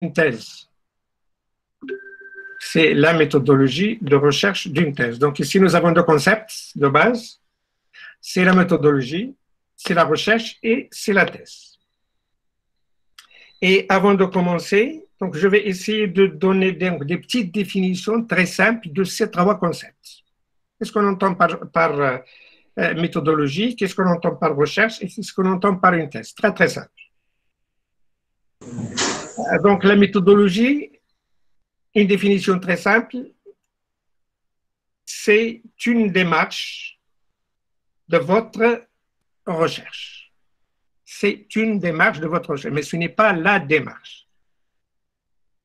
une thèse. C'est la méthodologie de recherche d'une thèse. Donc ici, nous avons deux concepts de base. C'est la méthodologie, c'est la recherche et c'est la thèse. Et avant de commencer, donc je vais essayer de donner des petites définitions très simples de ces trois concepts. Qu'est-ce qu'on entend par méthodologie, qu'est-ce qu'on entend par recherche et qu'est-ce qu'on entend par une thèse? Très, très simple. Donc la méthodologie, une définition très simple, c'est une démarche de votre recherche. C'est une démarche de votre recherche, mais ce n'est pas la démarche,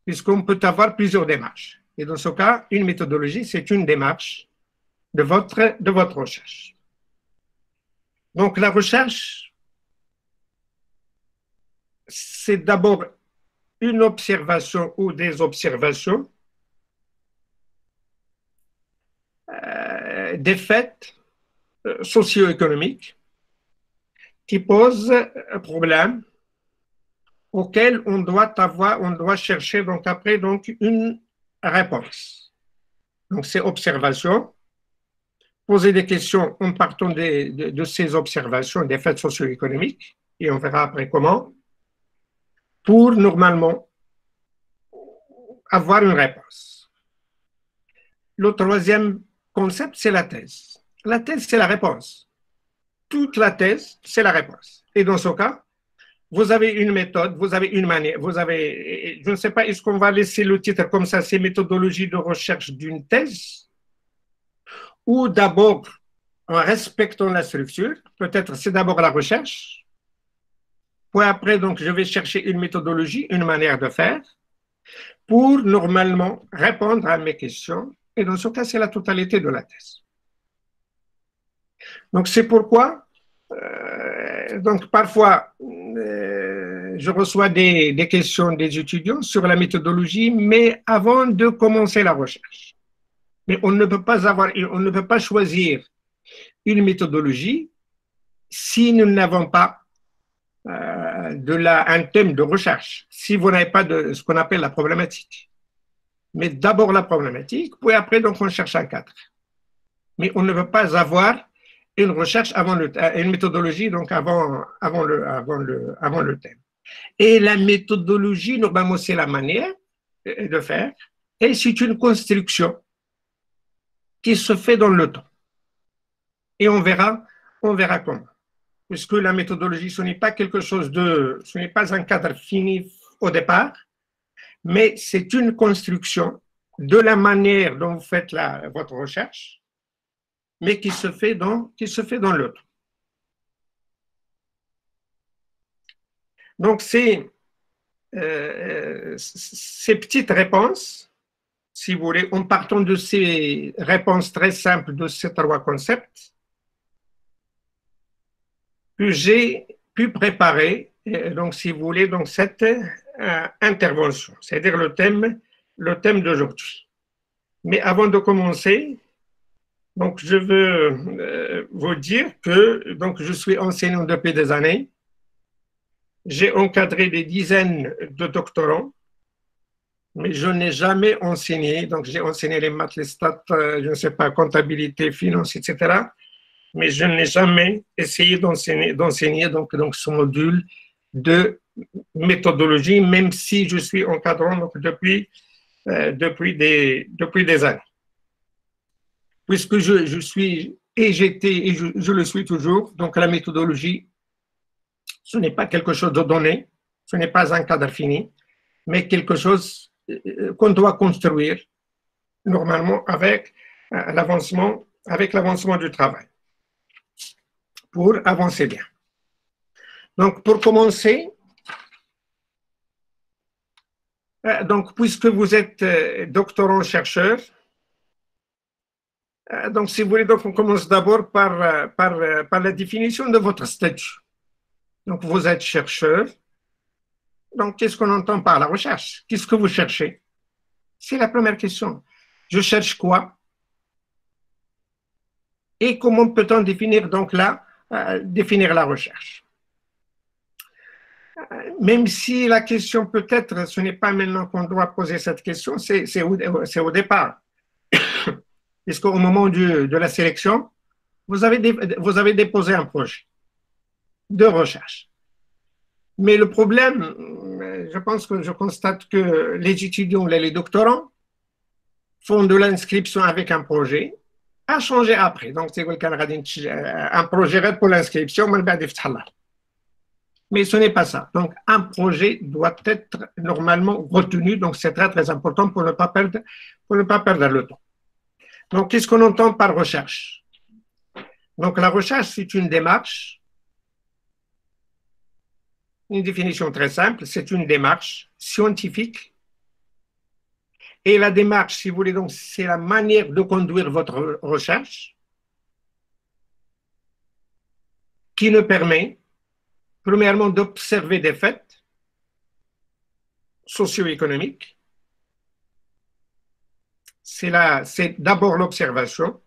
puisqu'on peut avoir plusieurs démarches. Et dans ce cas, une méthodologie, c'est une démarche de votre recherche. Donc la recherche, c'est d'abord une observation ou des observations des faits socio-économiques qui posent un problème auquel on doit chercher donc après donc une réponse. Donc ces observations, poser des questions en partant de ces observations des faits socio-économiques, et on verra après comment, pour normalement avoir une réponse. Le troisième concept, c'est la thèse. La thèse, c'est la réponse. Toute la thèse, c'est la réponse. Et dans ce cas, vous avez une méthode, vous avez une manière, vous avez, je ne sais pas, est-ce qu'on va laisser le titre comme ça, c'est méthodologie de recherche d'une thèse, ou d'abord, en respectant la structure, peut-être c'est d'abord la recherche, puis après, donc, je vais chercher une méthodologie, une manière de faire, pour normalement répondre à mes questions, et dans ce cas, c'est la totalité de la thèse. Donc, c'est pourquoi, donc, parfois, je reçois des questions des étudiants sur la méthodologie, mais avant de commencer la recherche. Mais on ne peut pas choisir une méthodologie si nous n'avons pas un thème de recherche, si vous n'avez pas de ce qu'on appelle la problématique. Mais d'abord la problématique, puis après, donc, on cherche un cadre. Mais on ne peut pas avoir une recherche une méthodologie donc avant le thème. Et la méthodologie, normalement, c'est la manière de faire, et c'est une construction qui se fait dans le temps. Et on verra comment. Puisque la méthodologie, ce n'est pas ce n'est pas un cadre fini au départ, mais c'est une construction de la manière dont vous faites votre recherche, mais qui se fait dans le temps. Donc, ces petites réponses, si vous voulez, en partant de ces réponses très simples de ces trois concepts, que j'ai pu préparer, donc, si vous voulez, donc, cette intervention, c'est-à-dire le thème d'aujourd'hui. Mais avant de commencer, donc, je veux vous dire que donc, je suis enseignant depuis des années. J'ai encadré des dizaines de doctorants, mais je n'ai jamais enseigné. Donc, j'ai enseigné les maths, les stats, je ne sais pas, comptabilité, finance, etc. Mais je n'ai jamais essayé d'enseigner donc ce module de méthodologie, même si je suis encadrant donc, depuis des années. Puisque je suis, et j'étais, et je le suis toujours, donc la méthodologie, ce n'est pas quelque chose de donné, ce n'est pas un cadre fini, mais quelque chose qu'on doit construire normalement avec l'avancement du travail pour avancer bien. Donc, pour commencer, donc, puisque vous êtes doctorant-chercheur, donc, si vous voulez, donc, on commence d'abord par la définition de votre statut. Donc, vous êtes chercheur. Donc, qu'est-ce qu'on entend par la recherche? Qu'est-ce que vous cherchez? C'est la première question. Je cherche quoi? Et comment peut-on définir donc définir la recherche? Même si la question peut-être, ce n'est pas maintenant qu'on doit poser cette question, c'est au départ. Puisqu'au moment de la sélection, vous avez déposé un projet de recherche. Mais le problème, je pense que je constate que les étudiants, les doctorants, font de l'inscription avec un projet à changer après. Donc, c'est un projet pour l'inscription, mais ce n'est pas ça. Donc, un projet doit être normalement retenu. Donc, c'est très, très important pour ne pas perdre le temps. Donc, qu'est-ce qu'on entend par recherche? Donc, la recherche, c'est une démarche. Une définition très simple, c'est une démarche scientifique. Et la démarche, si vous voulez, donc, c'est la manière de conduire votre recherche qui nous permet, premièrement, d'observer des faits socio-économiques. C'est d'abord l'observation,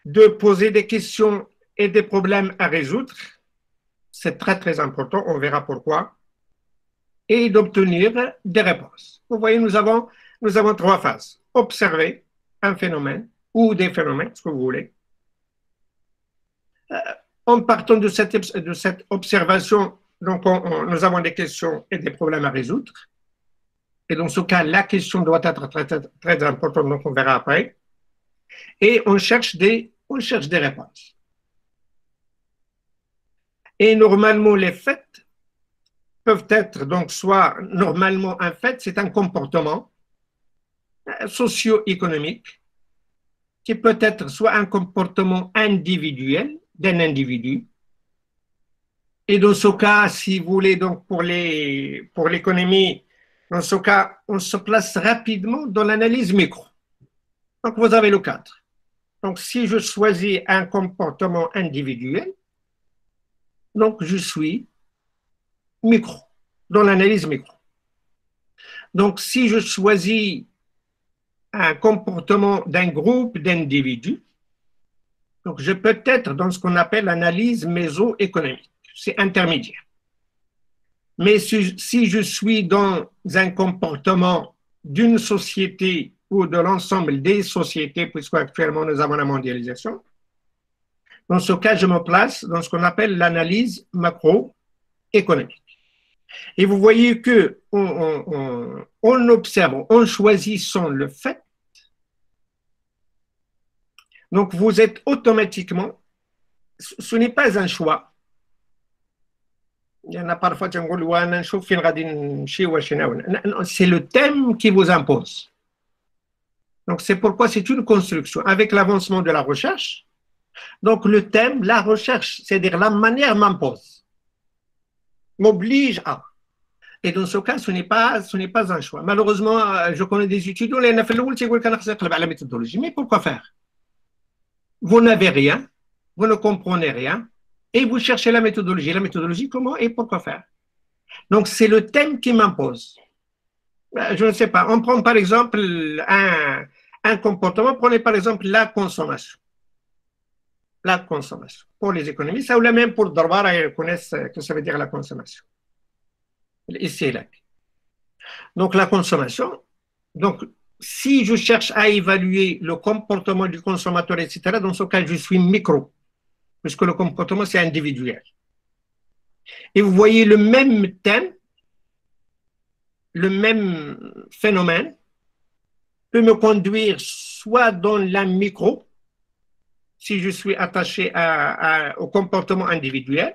de poser des questions et des problèmes à résoudre. C'est très, très important, on verra pourquoi. Et d'obtenir des réponses. Vous voyez, nous avons trois phases. Observer un phénomène ou des phénomènes, ce que vous voulez. En partant de cette observation, donc nous avons des questions et des problèmes à résoudre. Et dans ce cas, la question doit être très, très, très importante, donc on verra après. Et on cherche des réponses. Et normalement, les faits peuvent être donc soit normalement un fait, c'est un comportement socio-économique qui peut être soit un comportement individuel d'un individu. Et dans ce cas, si vous voulez, donc pour l'économie, dans ce cas, on se place rapidement dans l'analyse micro. Donc vous avez le cadre. Donc si je choisis un comportement individuel, donc je suis micro, dans l'analyse micro. Donc, si je choisis un comportement d'un groupe d'individus, donc je peux être dans ce qu'on appelle l'analyse méso-économique, c'est intermédiaire. Mais si je suis dans un comportement d'une société ou de l'ensemble des sociétés, puisque actuellement nous avons la mondialisation, dans ce cas, je me place dans ce qu'on appelle l'analyse macroéconomique. Et vous voyez que on observe, en choisissant le fait, donc vous êtes automatiquement, ce n'est pas un choix. Il y en a parfois qui disent c'est le thème qui vous impose. Donc c'est pourquoi c'est une construction. Avec l'avancement de la recherche, donc le thème, la recherche, c'est-à-dire la manière m'impose, m'oblige à. Et dans ce cas, ce n'est pas un choix. Malheureusement, je connais des étudiants, les la méthodologie. Mais pourquoi faire? Vous n'avez rien, vous ne comprenez rien, et vous cherchez la méthodologie. La méthodologie, comment et pourquoi faire? Donc, c'est le thème qui m'impose. Je ne sais pas. On prend par exemple un comportement. Prenez par exemple la consommation. La consommation. Pour les économistes, ou même pour Darwara, ils connaissent ce que ça veut dire la consommation. Ici, là. Donc, la consommation. Donc, si je cherche à évaluer le comportement du consommateur, etc., dans ce cas, je suis micro, puisque le comportement, c'est individuel. Et vous voyez le même thème, le même phénomène peut me conduire soit dans la micro, si je suis attaché au comportement individuel,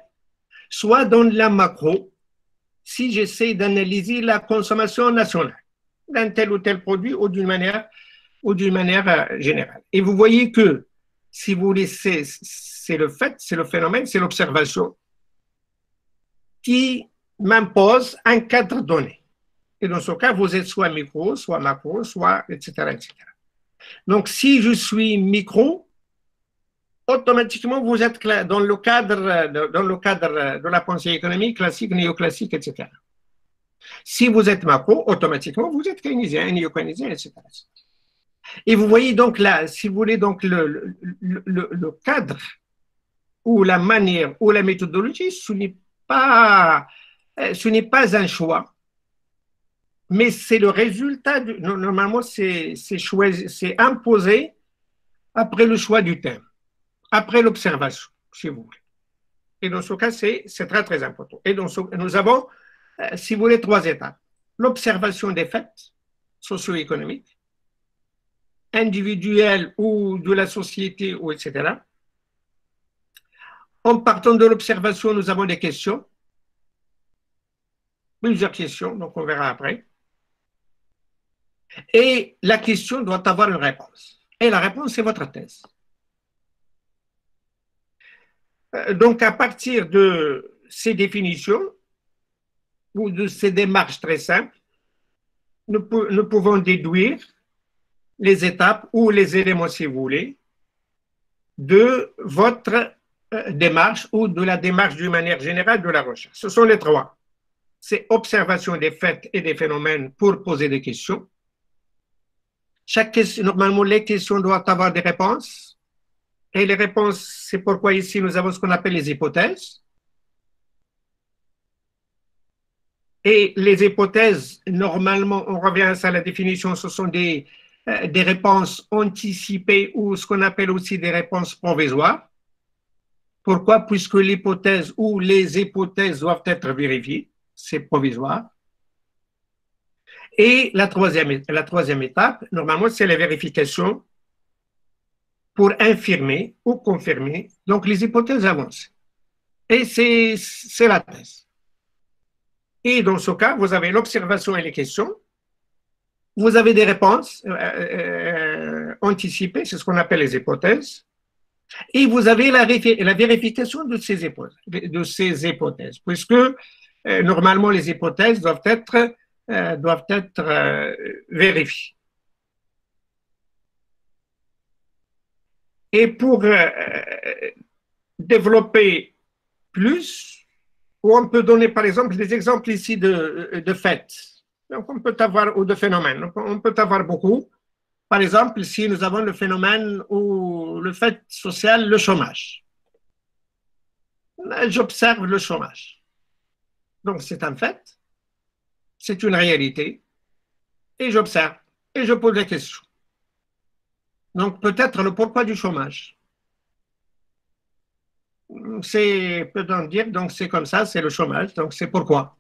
soit dans la macro, si j'essaie d'analyser la consommation nationale d'un tel ou tel produit ou d'une manière générale. Et vous voyez que, si vous voulez, c'est le fait, c'est le phénomène, c'est l'observation qui m'impose un cadre donné. Et dans ce cas, vous êtes soit micro, soit macro, soit etc., etc. Donc, si je suis micro, automatiquement, vous êtes dans le cadre de la pensée économique classique, néoclassique, etc. Si vous êtes macro, automatiquement, vous êtes keynésien, néo-keynésien, etc. Et vous voyez donc là, si vous voulez, donc le cadre ou la manière ou la méthodologie, pas, ce n'est pas un choix, mais c'est le résultat, normalement c'est imposé après le choix du thème, après l'observation, si vous voulez. Et dans ce cas, c'est très très important. Et nous avons, si vous voulez, trois étapes. L'observation des faits socio-économiques, individuels ou de la société, ou etc. En partant de l'observation, nous avons des questions, plusieurs questions, donc on verra après. Et la question doit avoir une réponse. Et la réponse, c'est votre thèse. Donc, à partir de ces définitions ou de ces démarches très simples, nous pouvons déduire les étapes ou les éléments, si vous voulez, de votre démarche ou de la démarche d'une manière générale de la recherche. Ce sont les trois. C'est observation des faits et des phénomènes pour poser des questions. Chaque question, normalement, les questions doivent avoir des réponses. Et les réponses, c'est pourquoi ici nous avons ce qu'on appelle les hypothèses. Et les hypothèses, normalement, on revient à ça, la définition, ce sont des réponses anticipées ou ce qu'on appelle aussi des réponses provisoires. Pourquoi? Puisque l'hypothèse ou les hypothèses doivent être vérifiées, c'est provisoire. Et la troisième étape, normalement, c'est la vérification pour infirmer ou confirmer donc les hypothèses avancées. Et c'est la thèse. Et dans ce cas, vous avez l'observation et les questions. Vous avez des réponses anticipées, c'est ce qu'on appelle les hypothèses. Et vous avez la vérification de ces hypothèses, puisque normalement les hypothèses doivent être vérifiées. Et pour développer plus, on peut donner par exemple des exemples ici de faits. Donc on peut avoir, ou de phénomènes, on peut avoir beaucoup. Par exemple, si nous avons le phénomène ou le fait social, le chômage. J'observe le chômage. Donc c'est un fait, c'est une réalité, et j'observe, et je pose des questions. Donc peut-être le pourquoi du chômage. C'est, peut-on dire, donc c'est comme ça, c'est le chômage, donc c'est pourquoi.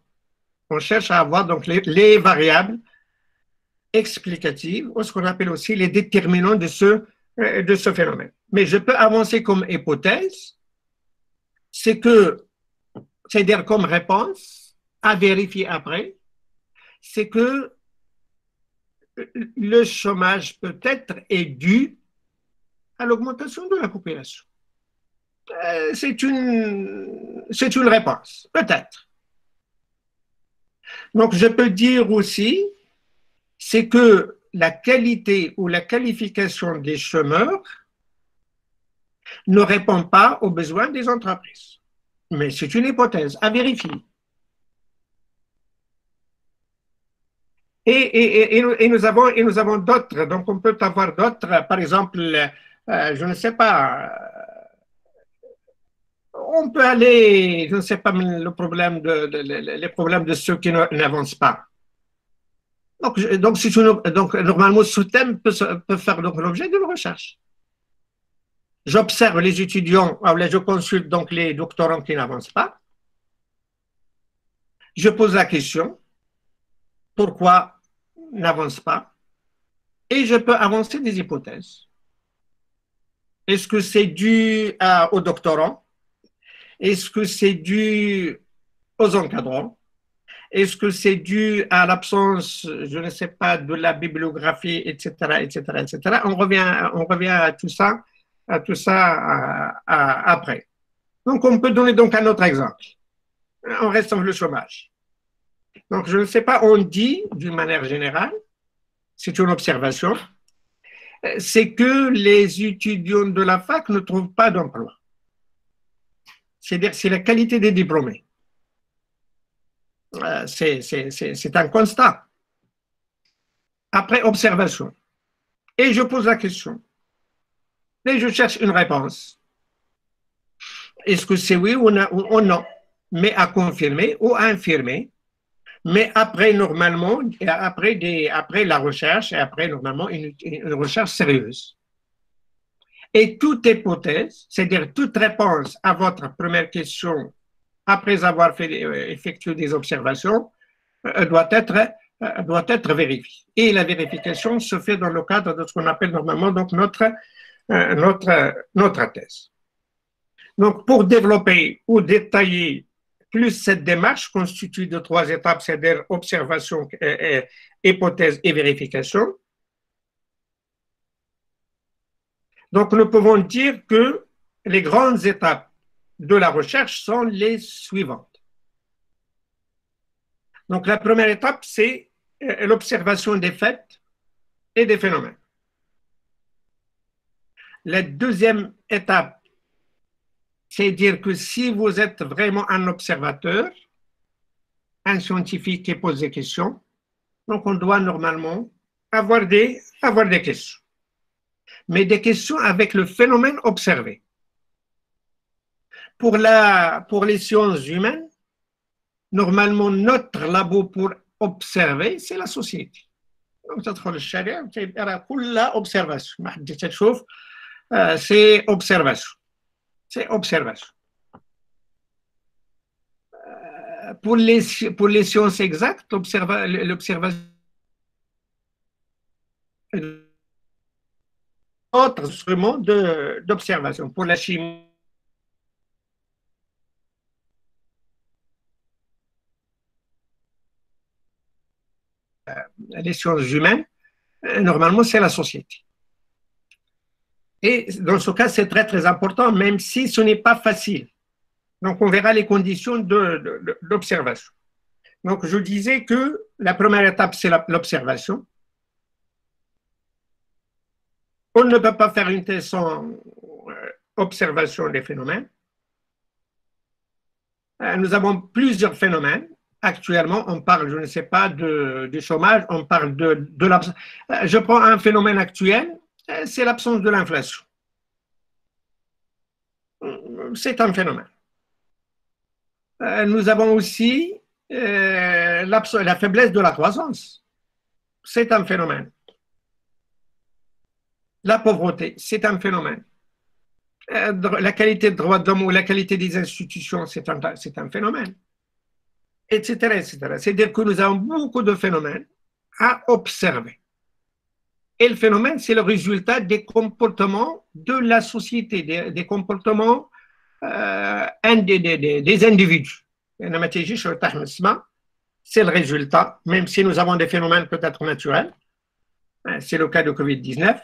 On cherche à avoir donc les variables explicatives, ou ce qu'on appelle aussi les déterminants de ce phénomène. Mais je peux avancer comme hypothèse, c'est-à-dire comme réponse à vérifier après, c'est que le chômage peut-être est dû à l'augmentation de la population. C'est une réponse, peut-être. Donc, je peux dire aussi, c'est que la qualité ou la qualification des chômeurs ne répond pas aux besoins des entreprises. Mais c'est une hypothèse à vérifier. Et nous avons d'autres, donc on peut avoir d'autres, par exemple, je ne sais pas, on peut aller, je ne sais pas, les problèmes de ceux qui n'avancent pas. Donc normalement, ce thème peut faire donc l'objet d'une recherche. J'observe les étudiants, je consulte donc les doctorants qui n'avancent pas. Je pose la question, pourquoi n'avancent pas? Et je peux avancer des hypothèses. Est-ce que c'est dû aux doctorants? Est-ce que c'est dû aux encadrants? Est-ce que c'est dû à l'absence, je ne sais pas, de la bibliographie, etc., etc., etc. On revient à tout ça, après. Donc, on peut donner donc un autre exemple. On reste sur le chômage. Donc, je ne sais pas, on dit d'une manière générale, c'est une observation, c'est que les étudiants de la fac ne trouvent pas d'emploi. C'est-à-dire, c'est la qualité des diplômés. C'est un constat. Après observation. Et je pose la question. Et je cherche une réponse. Est-ce que c'est oui ou non? Mais à confirmer ou à infirmer. Mais après, normalement, après la recherche, et après, normalement, une recherche sérieuse. Et toute hypothèse, c'est-à-dire toute réponse à votre première question, après avoir effectué des observations, doit être vérifiée. Et la vérification se fait dans le cadre de ce qu'on appelle normalement donc notre thèse. Donc, pour développer ou détailler plus cette démarche constituée de 3 étapes, c'est-à-dire observation, hypothèse et vérification. Donc, nous pouvons dire que les grandes étapes de la recherche sont les suivantes. Donc, la première étape, c'est l'observation des faits et des phénomènes. La deuxième étape, c'est dire que si vous êtes vraiment un observateur, un scientifique qui pose des questions, donc on doit normalement avoir des questions. Mais des questions avec le phénomène observé. Pour les sciences humaines, normalement, notre labo pour observer, c'est la société. Donc, تدخل الشارع تبقى كلها observation. ما حد تشوف c'est observation. C'est observation. Pour les sciences exactes, l'observation autre instrument d'observation. Pour la chimie, les sciences humaines, normalement, c'est la société. Et dans ce cas, c'est très, très important, même si ce n'est pas facile. Donc, on verra les conditions d'observation. Donc, je disais que la première étape, c'est l'observation. On ne peut pas faire une thèse sans observation des phénomènes. Nous avons plusieurs phénomènes. Actuellement, on parle, je ne sais pas, du chômage, on parle de l'absence. Je prends un phénomène actuel, c'est l'absence de l'inflation. C'est un phénomène. Nous avons aussi la faiblesse de la croissance. C'est un phénomène. La pauvreté, c'est un phénomène. La qualité des droits de l'homme ou la qualité des institutions, c'est un phénomène. Etc., etc. C'est-à-dire que nous avons beaucoup de phénomènes à observer. Et le phénomène, c'est le résultat des comportements de la société, des comportements des individus. C'est le résultat, même si nous avons des phénomènes peut-être naturels, c'est le cas de Covid-19,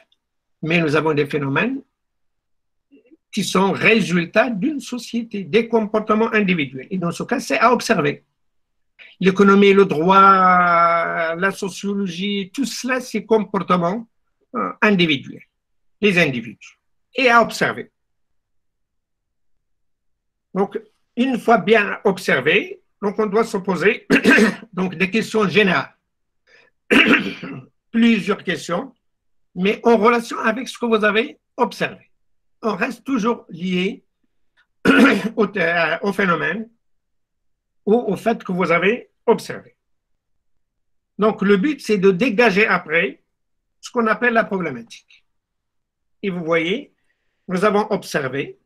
mais nous avons des phénomènes qui sont résultats d'une société, des comportements individuels. Et dans ce cas, c'est à observer. L'économie, le droit, la sociologie, tout cela, c'est comportements individuels, les individus, et à observer. Donc, une fois bien observé, donc on doit se poser donc des questions générales, plusieurs questions, mais en relation avec ce que vous avez observé. On reste toujours lié au phénomène ou au fait que vous avez observé. Donc, le but, c'est de dégager après ce qu'on appelle la problématique. Et vous voyez, nous avons observé,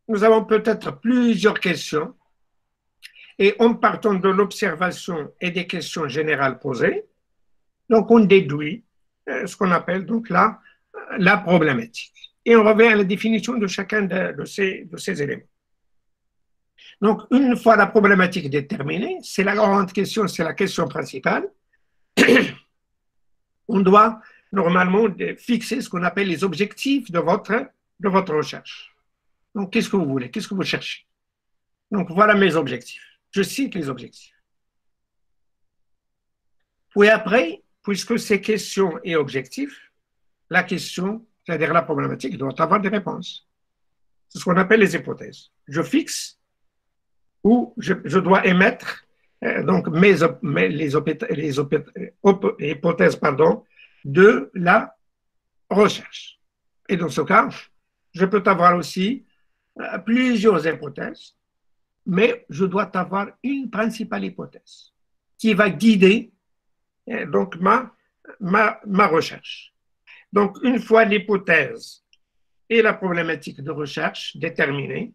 nous avons peut-être plusieurs questions, et en partant de l'observation et des questions générales posées, donc on déduit ce qu'on appelle donc la problématique. Et on revient à la définition de chacun de ces éléments. Donc, une fois la problématique déterminée, c'est la grande question, c'est la question principale, on doit normalement fixer ce qu'on appelle les objectifs de votre recherche. Donc, qu'est-ce que vous voulez? Qu'est-ce que vous cherchez? Donc, voilà mes objectifs. Je cite les objectifs. Puis après, puisque c'est questions et objectifs, la question, c'est-à-dire la problématique, doit avoir des réponses. C'est ce qu'on appelle les hypothèses. Je fixe ou je dois émettre donc les hypothèses de la recherche. Et dans ce cas, je peux avoir aussi plusieurs hypothèses, mais je dois avoir une principale hypothèse qui va guider donc ma recherche. Donc, une fois l'hypothèse et la problématique de recherche déterminée,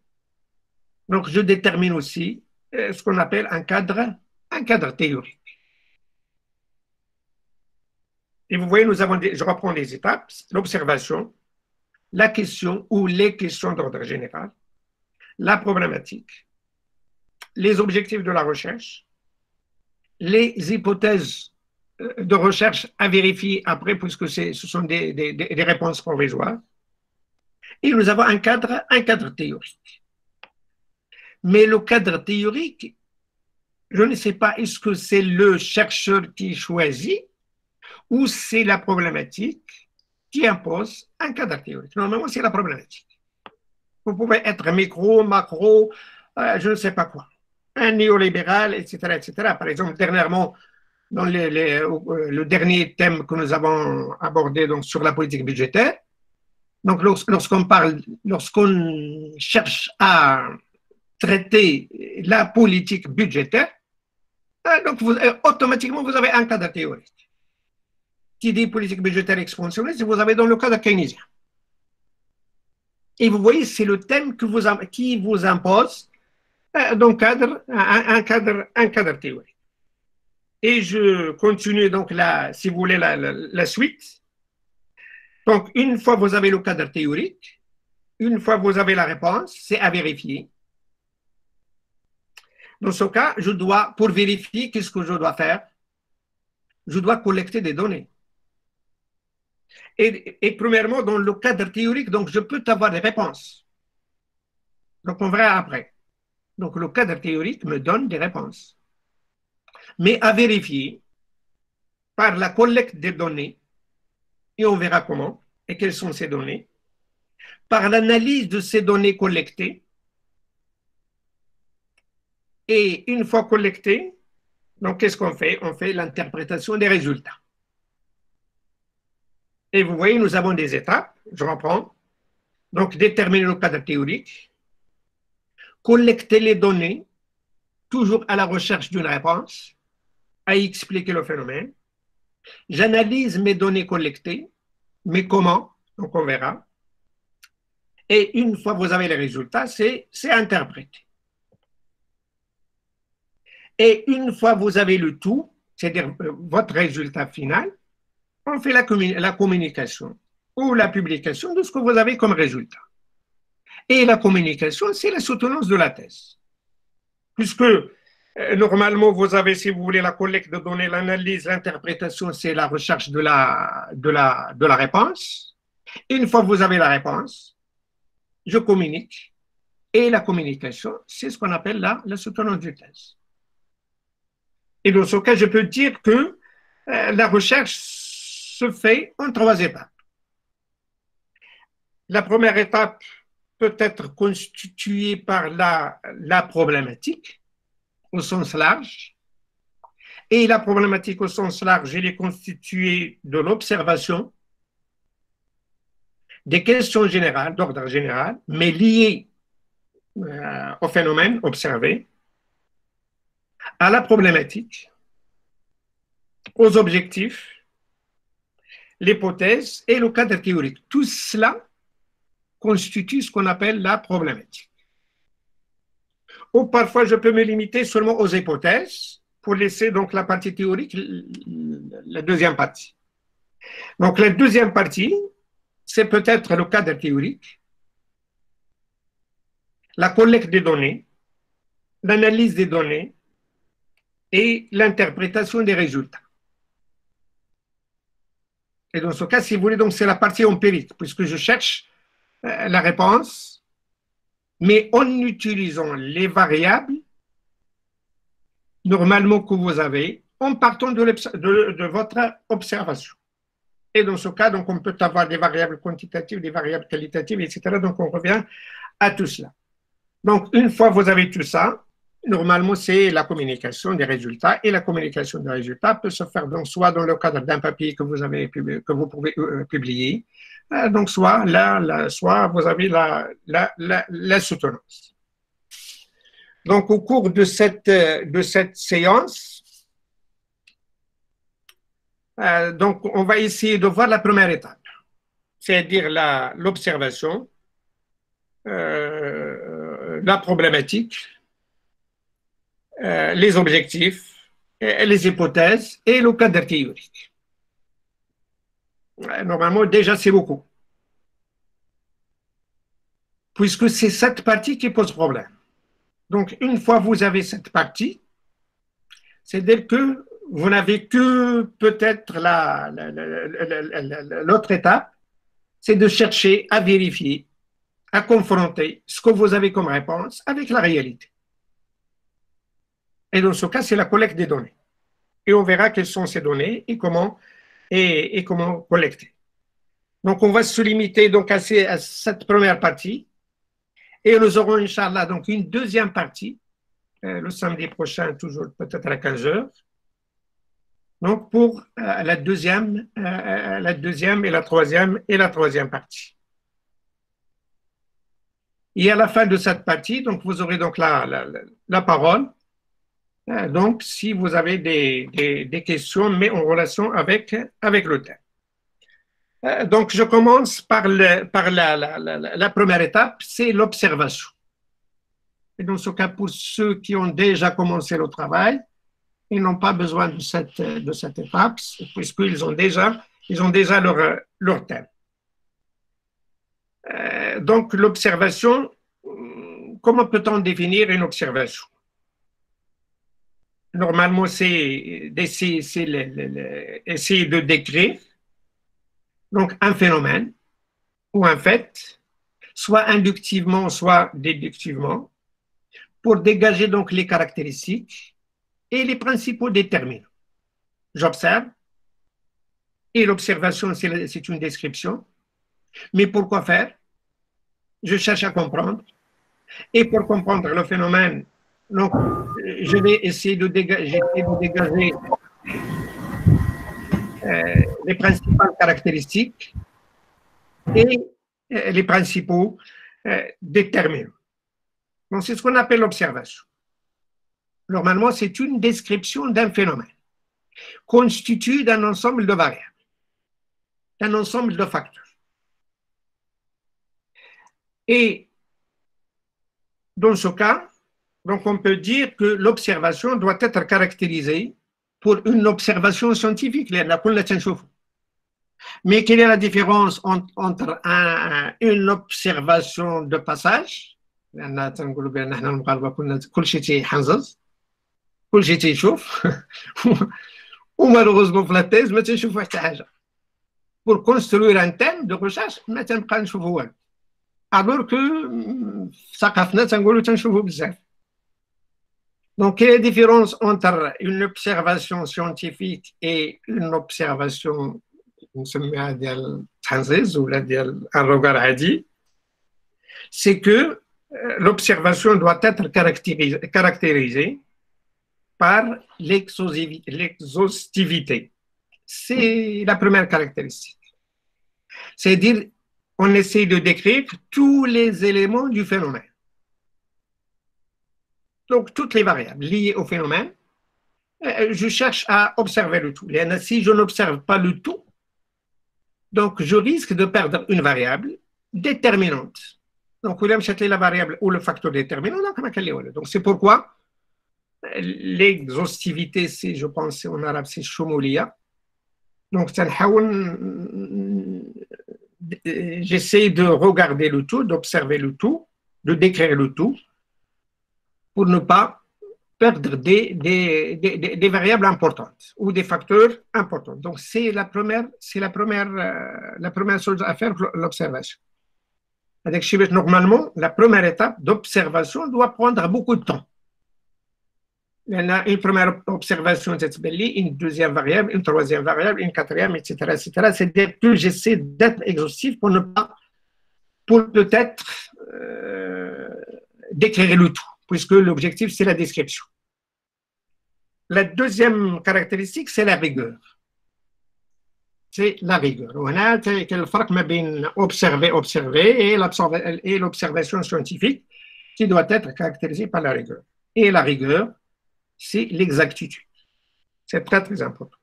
donc je détermine aussi ce qu'on appelle un cadre théorique. Et vous voyez, je reprends les étapes, l'observation, la question ou les questions d'ordre général, la problématique, les objectifs de la recherche, les hypothèses de recherche à vérifier après, puisque ce sont des réponses provisoires. Et nous avons un cadre théorique. Mais le cadre théorique, je ne sais pas, est-ce que c'est le chercheur qui choisit ou c'est la problématique qui impose un cadre théorique. Normalement, c'est la problématique. Vous pouvez être micro, macro, je ne sais pas quoi, un néolibéral, etc., etc. Par exemple, dernièrement, dans le dernier thème que nous avons abordé donc, sur la politique budgétaire, donc lorsqu'on cherche à traiter la politique budgétaire, donc automatiquement vous avez un cadre théorique. Qui dit politique budgétaire expansionniste, vous avez dans le cadre keynésien. Et vous voyez, c'est le thème qui vous impose donc un cadre théorique. Et je continue donc si vous voulez la suite. Donc, une fois que vous avez le cadre théorique, une fois que vous avez la réponse, c'est à vérifier. Dans ce cas, pour vérifier, qu'est-ce que je dois faire? Je dois collecter des données. Et premièrement, dans le cadre théorique, donc je peux avoir des réponses. Donc, on verra après. Donc, le cadre théorique me donne des réponses. Mais à vérifier par la collecte des données, et on verra comment et quelles sont ces données, par l'analyse de ces données collectées, et une fois collectées, donc qu'est-ce qu'on fait? On fait l'interprétation des résultats. Et vous voyez, nous avons des étapes, je reprends. Donc, déterminer le cadre théorique, collecter les données, toujours à la recherche d'une réponse, à expliquer le phénomène. J'analyse mes données collectées, mais comment? Donc, on verra. Et une fois que vous avez les résultats, c'est interpréter. Et une fois que vous avez le tout, c'est-à-dire votre résultat final, on fait la communication ou la publication de ce que vous avez comme résultat. Et la communication, c'est la soutenance de la thèse. Puisque normalement, vous avez, si vous voulez, la collecte de données, l'analyse, l'interprétation, c'est la recherche de la réponse. Une fois que vous avez la réponse, je communique. Et la communication, c'est ce qu'on appelle la soutenance de thèse. Et dans ce cas, je peux dire que la recherche se fait en 3 étapes. La première étape peut être constituée par la problématique au sens large. Et la problématique au sens large, elle est constituée de l'observation, des questions générales, d'ordre général, mais liées au phénomène observé, à la problématique, aux objectifs, l'hypothèse et le cadre théorique. Tout cela constitue ce qu'on appelle la problématique. Ou parfois, je peux me limiter seulement aux hypothèses pour laisser donc la partie théorique, la deuxième partie. Donc, la deuxième partie, c'est peut-être le cadre théorique, la collecte des données, l'analyse des données et l'interprétation des résultats. Et dans ce cas, si vous voulez, donc c'est la partie empirique, puisque je cherche la réponse, mais en utilisant les variables normalement que vous avez, en partant de votre observation. Et dans ce cas, donc, on peut avoir des variables quantitatives, des variables qualitatives, etc. Donc, on revient à tout cela. Donc, une fois que vous avez tout ça, Normalement, c'est la communication des résultats, et la communication des résultats peut se faire donc soit dans le cadre d'un papier que vous avez que vous pouvez publier, donc soit vous avez la soutenance. Donc, au cours de cette séance, donc on va essayer de voir la première étape, c'est-à-dire l'observation, la problématique, les objectifs, les hypothèses et le cadre théorique. Normalement, déjà, c'est beaucoup. Puisque c'est cette partie qui pose problème. Donc, une fois que vous avez cette partie, c'est-à-dire que vous n'avez que peut-être l'autre étape, c'est de chercher à vérifier, à confronter ce que vous avez comme réponse avec la réalité. Et dans ce cas, c'est la collecte des données. Et on verra quelles sont ces données et comment collecter. Donc, on va se limiter donc à cette première partie. Et nous aurons, Inch'Allah, donc une deuxième partie, le samedi prochain, toujours peut-être à 15 heures. Donc, pour la deuxième et la troisième partie. Et à la fin de cette partie, donc, vous aurez donc la parole. Donc, si vous avez des questions, mais en relation avec le thème. Donc, je commence par la première étape, c'est l'observation. Et dans ce cas, pour ceux qui ont déjà commencé le travail, ils n'ont pas besoin de cette étape, puisqu'ils ont déjà leur thème. Donc, l'observation, comment peut-on définir une observation? Normalement, c'est essayer de décrire donc un phénomène ou un fait, soit inductivement, soit déductivement, pour dégager donc les caractéristiques et les principaux déterminants. J'observe, et l'observation, c'est une description. Mais pourquoi faire? Je cherche à comprendre. Et pour comprendre le phénomène, donc, je vais essayer de dégager les principales caractéristiques et les principaux déterminants. Donc, c'est ce qu'on appelle l'observation. Normalement, c'est une description d'un phénomène constitué d'un ensemble de variables, d'un ensemble de facteurs. Et dans ce cas, donc on peut dire que l'observation doit être caractérisée pour une observation scientifique. Mais quelle est la différence entre une observation de passage? كل شيء تيشوف ومالوغوزمون في لا تيز ما تنشوفوا حتى حاجه pour construire un thème de recherche ما تنبقى نشوفوا والو alors que ثقافتنا تنقولوا تنشوفوا بزاف. Donc quelle est la différence entre une observation scientifique et une observation نسميها ديال التحنزيز ولا ديال un regard عادي? C'est que l'observation doit être caractérisée par l'exhaustivité. C'est la première caractéristique. C'est-à-dire, on essaie de décrire tous les éléments du phénomène. Donc, toutes les variables liées au phénomène, je cherche à observer le tout. Et si je n'observe pas le tout, donc je risque de perdre une variable déterminante. Donc, la variable ou le facteur déterminant, donc c'est pourquoi l'exhaustivité, c'est, je pense en arabe, c'est shumouliya. Donc, j'essaie de regarder le tout, d'observer le tout, de décrire le tout, pour ne pas perdre des variables importantes ou des facteurs importants. Donc, c'est la première chose à faire, l'observation. Normalement, la première étape d'observation doit prendre beaucoup de temps. Il y a une première observation, une deuxième variable, une troisième variable, une quatrième, etc. C'est-à-dire que j'essaie d'être exhaustif pour peut-être décrire le tout. puisque l'objectif, c'est la description. La deuxième caractéristique, c'est la rigueur. C'est la rigueur. On a le farq entre observer et l'observation scientifique qui doit être caractérisée par la rigueur. Et la rigueur, c'est l'exactitude. C'est très, très important.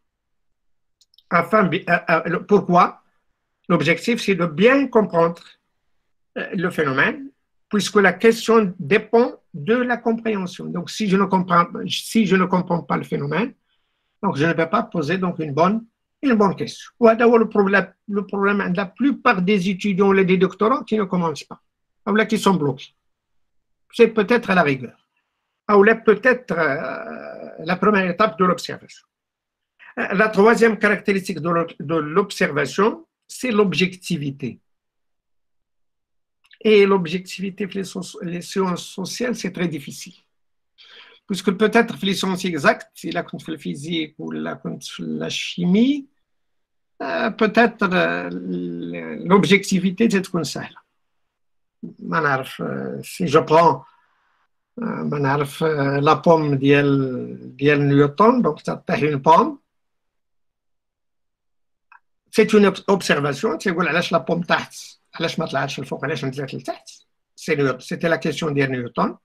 Pourquoi? L'objectif, c'est de bien comprendre le phénomène, puisque la question dépend de la compréhension. Donc, si je ne comprends pas le phénomène, donc je ne peux pas poser donc une bonne question. D'abord, le problème de la plupart des étudiants ou des doctorants qui ne commencent pas, ou là qui sont bloqués. C'est peut-être à la rigueur, ou là peut-être la première étape de l'observation. La troisième caractéristique de l'observation, c'est l'objectivité. Et l'objectivité pour les sciences sociales, c'est très difficile. Puisque peut-être les sciences exactes, si la contre la physique ou la chimie, peut-être l'objectivité, c'est comme ça. Si je prends la pomme de Newton, donc ça fait une pomme, c'est une observation, tu vois, la pomme تحت, علاش ما طلعتش الفوق, علاش نزلت لتحت. C'était la question de Newton.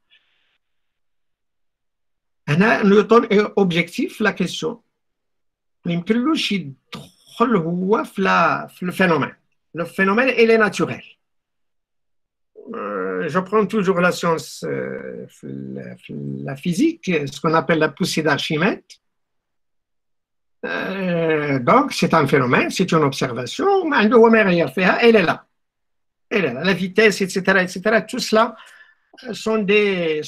هنا نيوتن est objectif la question. ما يمكنلوش يدخل هو في الفينومين. Le phénomène, il est naturel. Je prends toujours la science, la physique, ce qu'on appelle la poussée d'Archimède. Donc, c'est un phénomène, c'est une observation, elle est là. Elle est là. La vitesse, etc., tout cela sont des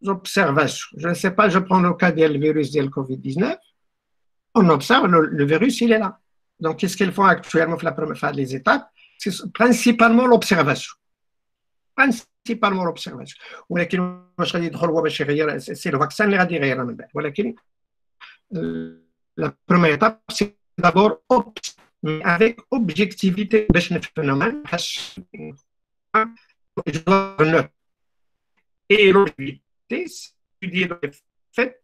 observations. Je ne sais pas, je prends le cas du virus du Covid-19. On observe, le virus, il est là. Donc, qu'est-ce qu'ils font actuellement pour la première phase des étapes? C'est principalement l'observation. Principalement l'observation. C'est le vaccin qui va dire. La première étape, c'est d'abord avec objectivité de ce phénomène. Et l'objectivité, c'est d'étudier le fait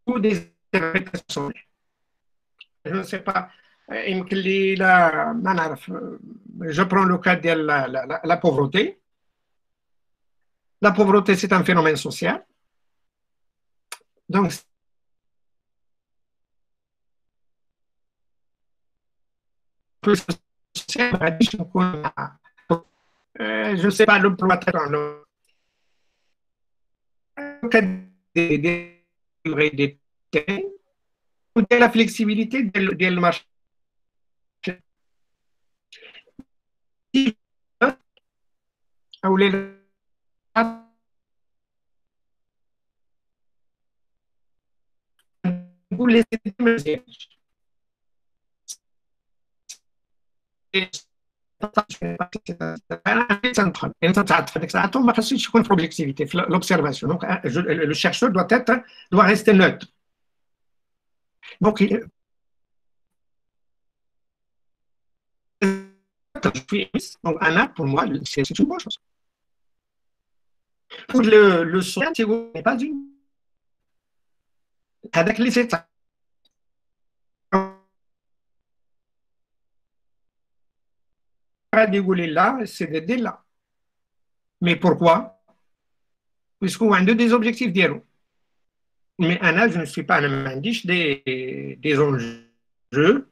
ou des interprétations. Je ne sais pas, je prends le cas de la pauvreté. La pauvreté, c'est un phénomène social. Donc, plus social, je ne sais pas, le cas des terrains ou de la flexibilité du marché. Ou les l'observation. Donc, le chercheur doit rester neutre. Donc, Anna, pour moi, c'est une bonne chose. Pour le son, ce n'est pas une. Avec les états. Dégoulé là, c'est d'aider là. Mais pourquoi? Puisqu'on a des objectifs d'héros. Mais Anna, je ne suis pas un indice des enjeux. Je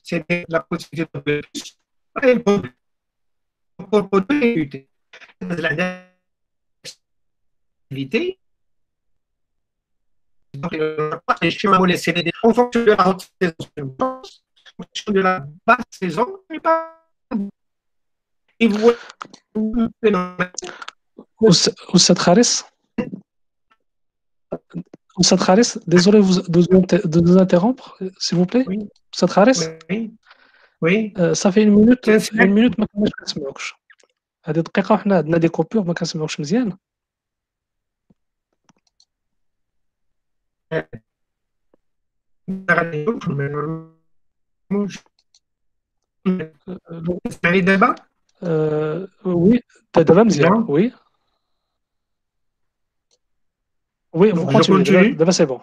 c'est la possibilité de plus. Pour éviter l'activité, je vais vous laisser les en fonction de la haute saison, en fonction de la basse saison, et vous Oussad Kharis, désolé de vous interrompre, s'il vous plaît. Oui. Oussad Kharis, oui. Ça fait une minute, ma caméra ne se moque. هذه دقيقة وحنا عندنا دي كوبور ما كنسمعوش مزيان. تسمعني دابا؟ وي دابا مزيان. Non. وي وي Donc, فو je كونتيني continue. دابا سي بون.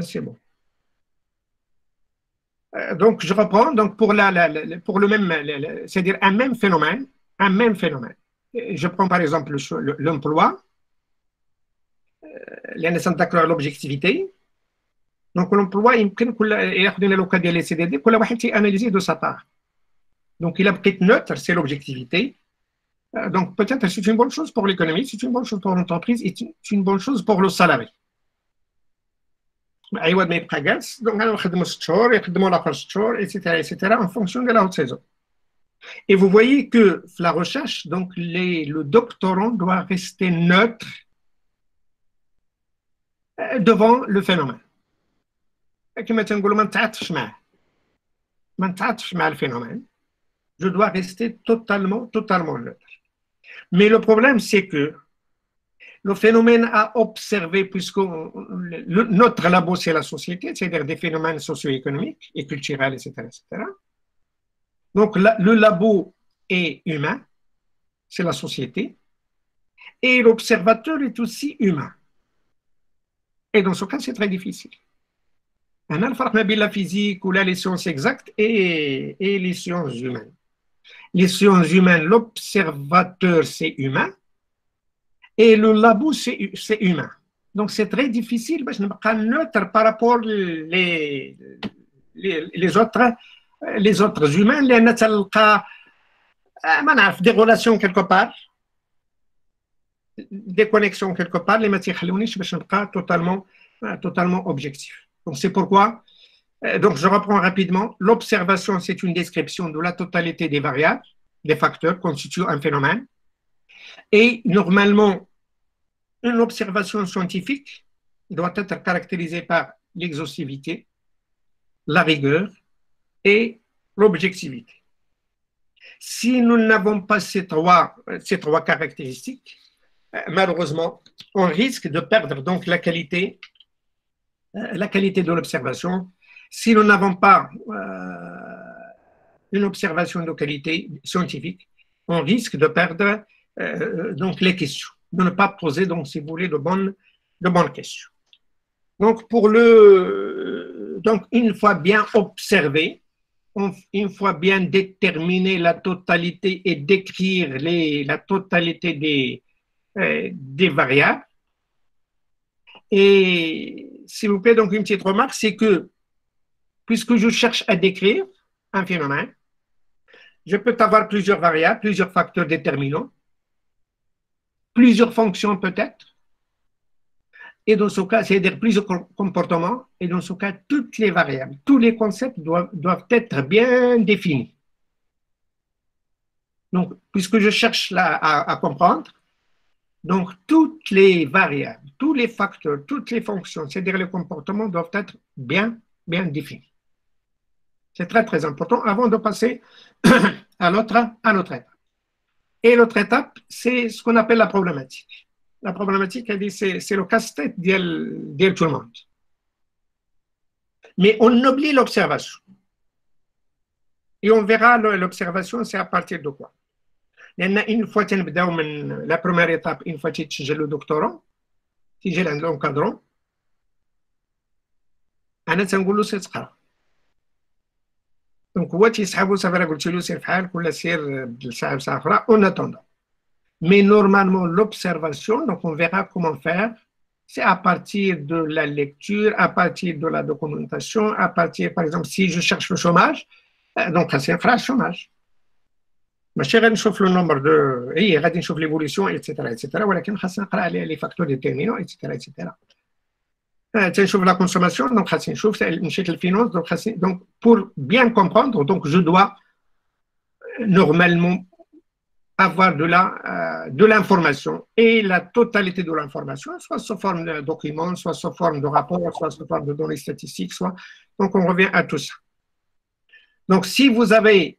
C'est bon. Donc, je reprends. Donc, pour le même, c'est-à-dire un même phénomène, Je prends par exemple l'emploi, l'objectivité. Donc, l'emploi, يمكن ياخذنا لو كان ديال لي سي دي دي كل واحد تياناليزي دو سا بار. Donc, il a بقيت neutre, c'est l'objectivité. Donc, peut-être c'est une bonne chose pour l'économie, c'est une bonne chose pour l'entreprise et c'est une bonne chose pour le salarié. عوض ما يبقى جالس دونك نخدموا 6 شهور يخدموا الاخر 6 شهور etc en fonction de la haute saison. Et vous voyez que la recherche, donc le doctorant doit rester neutre devant le phénomène. كما تنقولوا ما نتعاطفش مع le phénomène. Je dois rester totalement neutre. Mais le problème c'est que le phénomène à observer, puisque notre labo, c'est la société, c'est-à-dire des phénomènes socio-économiques et culturels, etc. Donc, le labo est humain, c'est la société, et l'observateur est aussi humain. Et dans ce cas, c'est très difficile. On a le farq entre la physique ou les sciences exactes et les sciences humaines. Les sciences humaines, l'observateur, c'est humain, et le labo, c'est humain. Donc, c'est très difficile parce que je ne neutre par rapport les autres humains. Des relations quelque part, des connexions quelque part, les matières je ne suis pas totalement objectif. Donc, c'est pourquoi, donc je reprends rapidement, l'observation, c'est une description de la totalité des variables, des facteurs constituant un phénomène. Et normalement, une observation scientifique doit être caractérisée par l'exhaustivité, la rigueur et l'objectivité. Si nous n'avons pas ces trois caractéristiques, malheureusement, on risque de perdre donc la qualité de l'observation. Si nous n'avons pas une observation de qualité scientifique, on risque de perdre donc les questions, de ne pas poser, donc, si vous voulez, de bonnes questions. Donc, donc, une fois bien observé, une fois bien déterminé la totalité et décrire la totalité des variables. Et s'il vous plaît, donc une petite remarque, c'est que puisque je cherche à décrire un phénomène, je peux avoir plusieurs variables, plusieurs facteurs déterminants, plusieurs fonctions peut-être, et dans ce cas, c'est-à-dire plusieurs comportements, et dans ce cas, toutes les variables, tous les concepts doivent être bien définis. Donc, puisque je cherche là à comprendre, donc toutes les variables, tous les facteurs, toutes les fonctions, c'est-à-dire les comportements doivent être bien définis. C'est très important avant de passer à l'autre étape. Et l'autre étape, c'est ce qu'on appelle la problématique. La problématique, elle dit, c'est le casse-tête de tout le monde. Mais on oublie l'observation. Et on verra l'observation, c'est à partir de quoi. Une fois que la première étape, une fois que tu as le doctorat, tu as l'encadrant, أنا تنقول له سير تقرا. دونك هو تيسحبو صافي راه قلت له سير بحال ولا سير ساعه اخرى اون اتوندون. Mais normalement, l'observation, donc on verra comment faire, c'est à partir de la lecture, à partir de la documentation, à partir, par exemple, si je cherche le chômage, donc c'est un chômage. ماشي غادي نشوف لو نمبر دو غادي نشوف ليفوليسيون ايتترا ولكن خاصنا نقرا عليه لي فاكتور ديتيرمينون ايتترا. تنشوف لا كونسوماسيون دونك خاصني نشوف مشيت للفينونس دونك خاصني دونك pour bien comprendre donc je dois normalement avoir de l'information et la totalité de l'information, soit sous forme de documents, soit sous forme de rapports, soit sous forme de données statistiques, soit donc on revient à tout ça. Donc si vous avez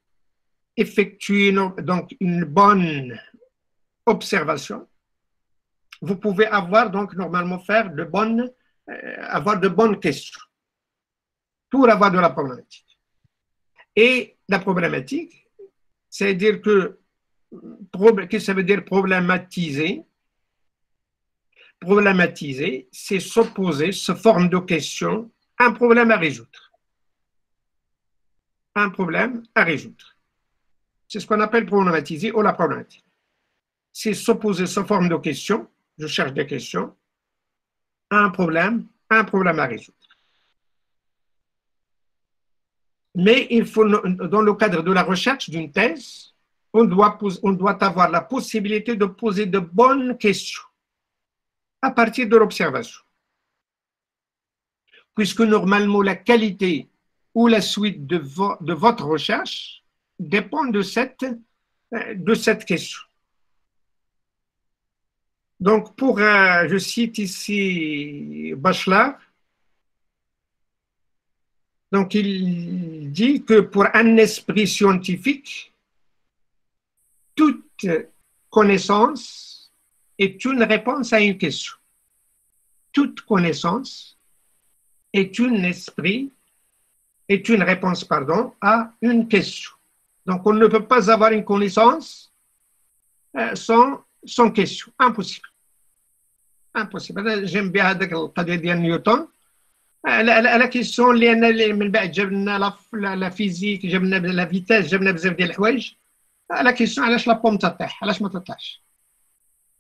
effectuez donc une bonne observation, vous pouvez avoir donc normalement avoir de bonnes questions pour avoir de la problématique. Et la problématique, c'est-à-dire que qu'est-ce que ça veut dire problématiser? Problématiser, c'est s'opposer, sous forme de question, un problème à résoudre. Un problème à résoudre. C'est ce qu'on appelle problématiser ou la problématique. C'est s'opposer sous forme de question, je cherche des questions, à un problème à résoudre. Mais il faut, dans le cadre de la recherche d'une thèse, on doit avoir la possibilité de poser de bonnes questions à partir de l'observation. Puisque normalement la qualité ou la suite de votre recherche dépend de cette question. Donc, je cite ici Bachelard. Donc, il dit que pour un esprit scientifique, toute connaissance est une réponse à une question. Toute connaissance est une réponse, à une question. Donc, on ne peut pas avoir une connaissance sans question. Impossible. Impossible. J'aime bien القضية ديال نيوتن. La question اللي من بعد جاب لنا لا فيزيك، جاب لنا لا فيتاس، جاب لنا بزاف ديال الحوايج. La question علاش لا بوم تطيح، علاش ما تطيحش.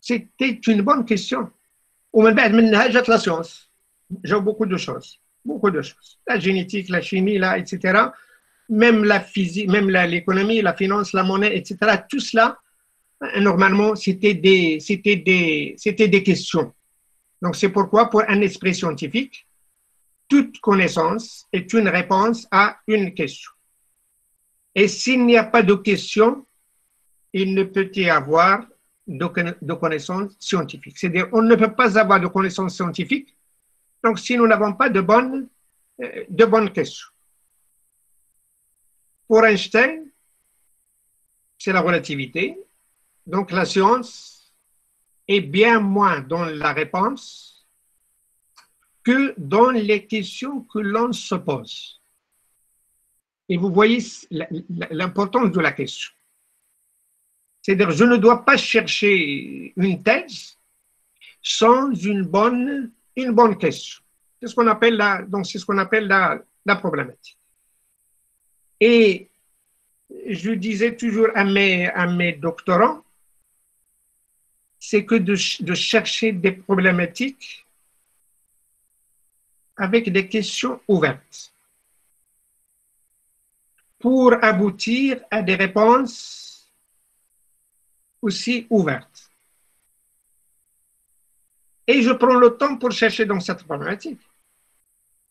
C'était une bonne question. ومن بعد منها جات لا سيونس. J'ai beaucoup de choses. Beaucoup de choses. La génétique, la chimie, etc. Même la physique, même l'économie, la finance, la monnaie, etc. Tout cela, normalement, c'était des questions. Donc, c'est pourquoi, pour un esprit scientifique, toute connaissance est une réponse à une question. Et s'il n'y a pas de question, il ne peut y avoir de connaissances scientifiques. C'est-à-dire, on ne peut pas avoir de connaissances scientifiques donc si nous n'avons pas de bonnes questions. Pour Einstein, c'est la relativité. Donc la science est bien moins dans la réponse que dans les questions que l'on se pose. Et vous voyez l'importance de la question. C'est-à-dire, je ne dois pas chercher une thèse sans une bonne question. C'est ce qu'on appelle la problématique. Et je disais toujours à mes doctorants, c'est que de chercher des problématiques avec des questions ouvertes pour aboutir à des réponses aussi ouvertes. Et je prends le temps pour chercher dans cette problématique.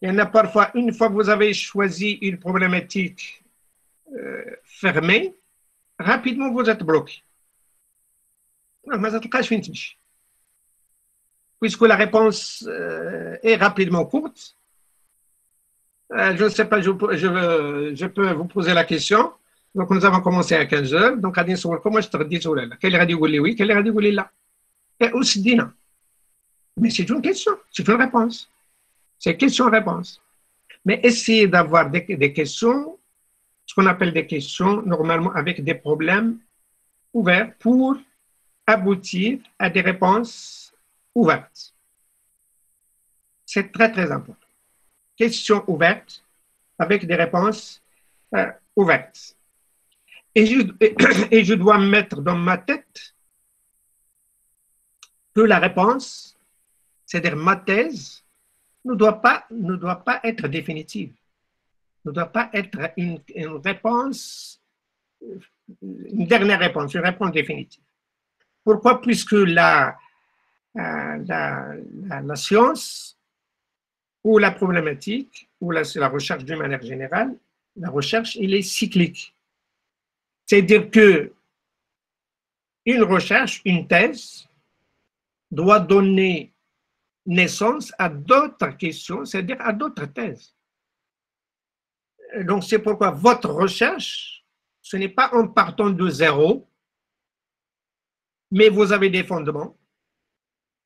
Il y en a parfois, une fois que vous avez choisi une problématique fermée, rapidement vous êtes bloqué. Puisque la réponse est rapidement courte, je ne sais pas, je peux vous poser la question. Donc, nous avons commencé à 15 heures. Donc, à dire, comment je te dis, quel est le oui, quel est le là? Et aussi dit non. Mais c'est une question, c'est une réponse. C'est question-réponse. Mais essayez d'avoir des questions, ce qu'on appelle des questions, normalement avec des problèmes ouverts pour aboutir à des réponses ouvertes. C'est très, très important. Questions ouvertes avec des réponses ouvertes. Et je dois mettre dans ma tête que la réponse, c'est-à-dire ma thèse, ne doit pas être définitive, ne doit pas être une réponse, une dernière réponse, une réponse définitive. Pourquoi? Puisque la science ou la problématique ou la recherche d'une manière générale, la recherche, elle est cyclique. C'est-à-dire que une recherche, une thèse, doit donner naissance à d'autres questions, c'est-à-dire à d'autres thèses. Donc, c'est pourquoi votre recherche Ce n'est pas en partant de zéro, mais vous avez des fondements.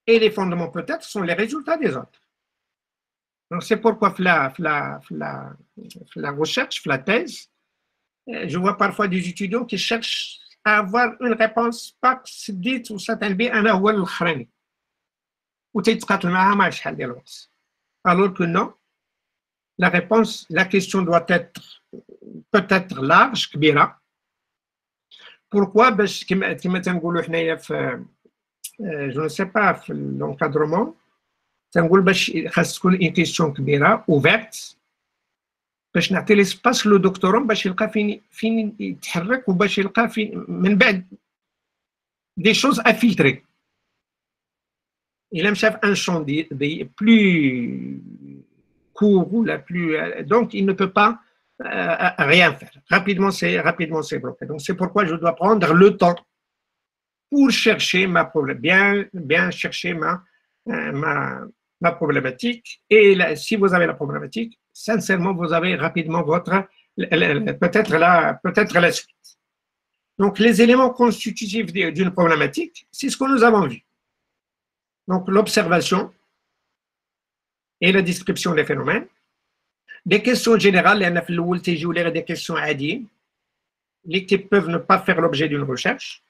Et les fondements, peut-être, sont les résultats des autres. Donc, c'est pourquoi, la recherche, la thèse, je vois parfois des étudiants qui cherchent à avoir une réponse pas dite ou s'attendait à un oual l'khrani. Ou t'es alors que non, la réponse, la question doit être peut-être large, كبيرة. Pourquoi? باش كما تنقولوا حنايا في je ne sais pas في l'encadrement تنقول باش خاص تكون une question كبيرة ouverte باش نعطي ليسباس لو دكتورون باش يلقى فين يتحرك وباش يلقى فين من بعد des choses à filtrer. Il aime chercher un champ plus court ou la plus donc il ne peut pas rien faire. Rapidement c'est bloqué. Donc c'est pourquoi je dois prendre le temps pour chercher ma problème, bien chercher ma problématique. Et là, si vous avez la problématique, sincèrement vous avez rapidement votre peut-être la suite. Donc les éléments constitutifs d'une problématique, c'est ce que nous avons vu. Donc l'observation et la description des phénomènes. Des questions générales, des questions عادية qui peuvent ne pas faire l'objet d'une recherche.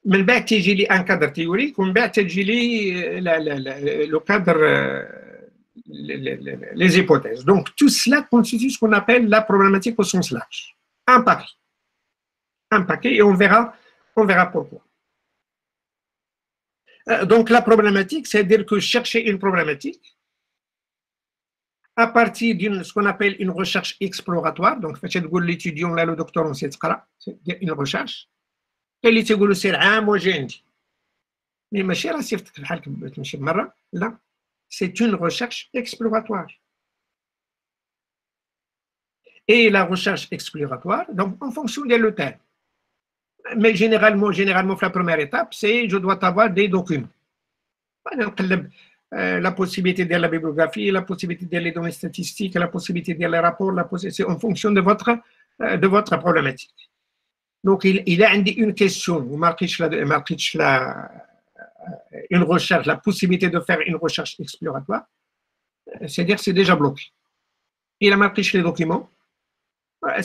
من بعد تيجي لي ان كادر تيوريك ومن بعد تيجي لي لو كادر les hypothèses. Donc tout cela constitue ce qu'on appelle la problématique au sens large. Un paquet et on verra pourquoi. Donc la problématique, c'est-à-dire que chercher une problématique à partir d'une ce qu'on appelle une recherche exploratoire. Donc l'étudiant là le doctorant c'est une recherche اللي تيقولوا سير عام واجي عندي مي ماشي راه صيفطك بحال تمشي مره لا c'est une recherche exploratoire. Et la recherche exploratoire, donc en fonction de le thème. Mais généralement, la première étape, c'est je dois avoir des documents. La possibilité de la bibliographie, la possibilité de les données statistiques, la possibilité de les rapports, c'est en fonction de votre problématique. Donc, il a une question, vous marquez une recherche, la possibilité de faire une recherche exploratoire, c'est-à-dire que c'est déjà bloqué. Il a marqué les documents,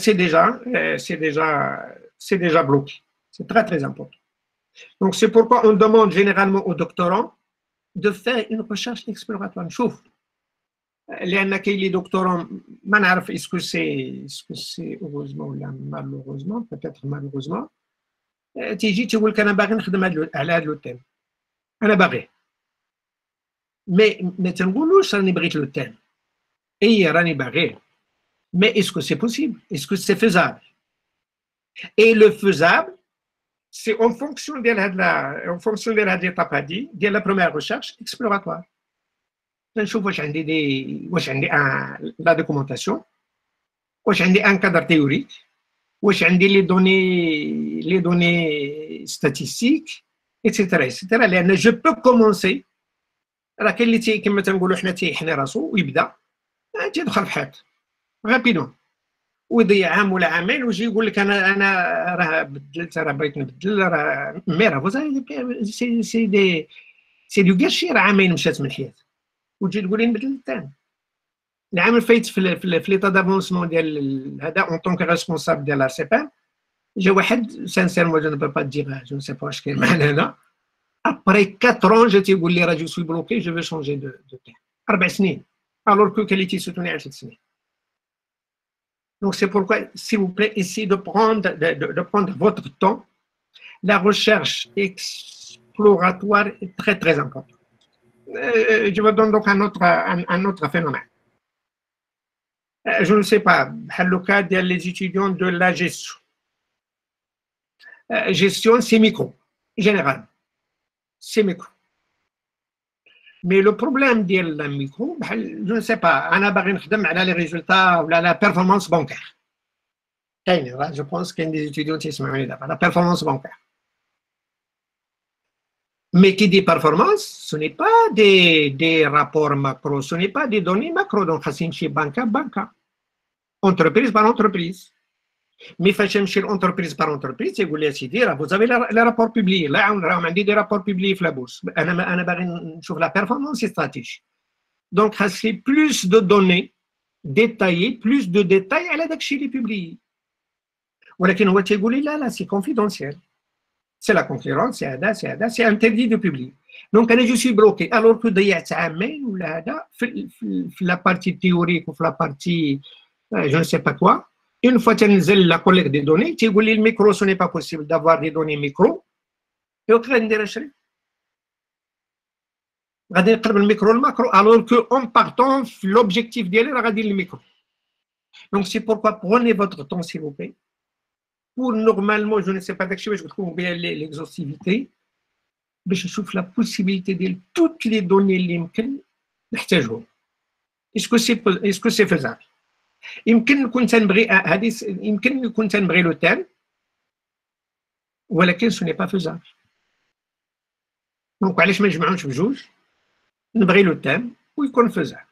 c'est déjà bloqué. C'est très, très important. Donc, c'est pourquoi on demande généralement aux doctorants de faire une recherche exploratoire. Chouf. لأن كاين لي دكتورون ما نعرف اسكو سي heureusement ولا malheureusement peut-être malheureusement تيجي تيقول لك انا باغي نخدم على هذا لو تيم انا باغي مي ما تنقولوش راني بغيت لو تيم اي راني باغي مي اسكو سي بوسيبل اسكو سي فيزابل اي لو فيزابل سي en fonction ديال هاد ليطاب هادي ديال لا بروميير ريشيرش اكسبلوراتوار. نشوف واش عندي لا دوكيومونطاسيون واش عندي ان كادر تيوريك واش عندي لي دوني ستاتيستيك ايتترا لان جو بو كومونسي راه كاين اللي كما تنقولوا حنا تيحني راسو ويبدا تيدخل في حيط غابيدون ويضيع عام ولا عامين ويجي يقول لك انا راه بدلت راه بغيت نبدل راه ميرا سي دو كاشي راه عامين مشات من الحياه وتجي تقول لي نبدل الثاني. العام الفايت في ليطا دافونسمون ديال هذا اون طونك ريسبونسابل ديال ار سي بي جا واحد سانسيرمون جو نو با دير جو سي با واش كاين معنا هنا ابري 4 ans جا تيقول لي راه جو سوي بلوكي جو في شونجي دو تيم 4 سنين alors que كاليتي سوتوني 10 سنين. Donc c'est pourquoi s'il vous plaît essayez de prendre votre temps. La recherche exploratoire est très très importante. Je vous donne donc un autre phénomène. Je ne sais pas, le cas des étudiants de la gestion. Gestion, c'est micro, généralement. C'est micro. Mais le problème de la micro, je ne sais pas, on a besoin les résultats ou la performance bancaire. Je pense qu'il y a des étudiants qui sont la performance bancaire. Mais qui dit performance, ce n'est pas des rapports macro, ce n'est pas des données macro. Donc, c'est banca. entreprise par entreprise. Mais فاش entreprise par entreprise يقول لي سيدي راه vous avez les rapports publiés لا راهم عندي des rapports publiés في la bourse انا باغي نشوف la performance stratégique. Donc c'est plus de données détaillées, plus de détails على داك الشيء اللي publié. ولكن هو تيقول لي لا c'est confidentiel. C'est la concurrence, c'est interdit de publier. Donc je suis bloqué alors que ضيعت عامين ولا هذا في la partie théorique ou في la partie je ne sais pas quoi. Une fois que tu as la collecte des données, tu dis le micro, ce n'est pas possible d'avoir des données micro. Et au contraire, on va le micro, le macro, alors qu'en partant, l'objectif d'y aller, on va dire le micro. Donc, c'est pourquoi prenez votre temps, s'il vous plaît. Pour normalement, je ne sais pas d'activité, je trouve bien l'exhaustivité, mais je trouve la possibilité de toutes les données LinkedIn. Est-ce que c'est faisable? يمكن نكون تنبغي هذه يمكن نكون تنبغي لو تام ولكن سو ني با فيزابل. دونك علاش ما نجمعوش بجوج نبغي لو تام ويكون فيزابل.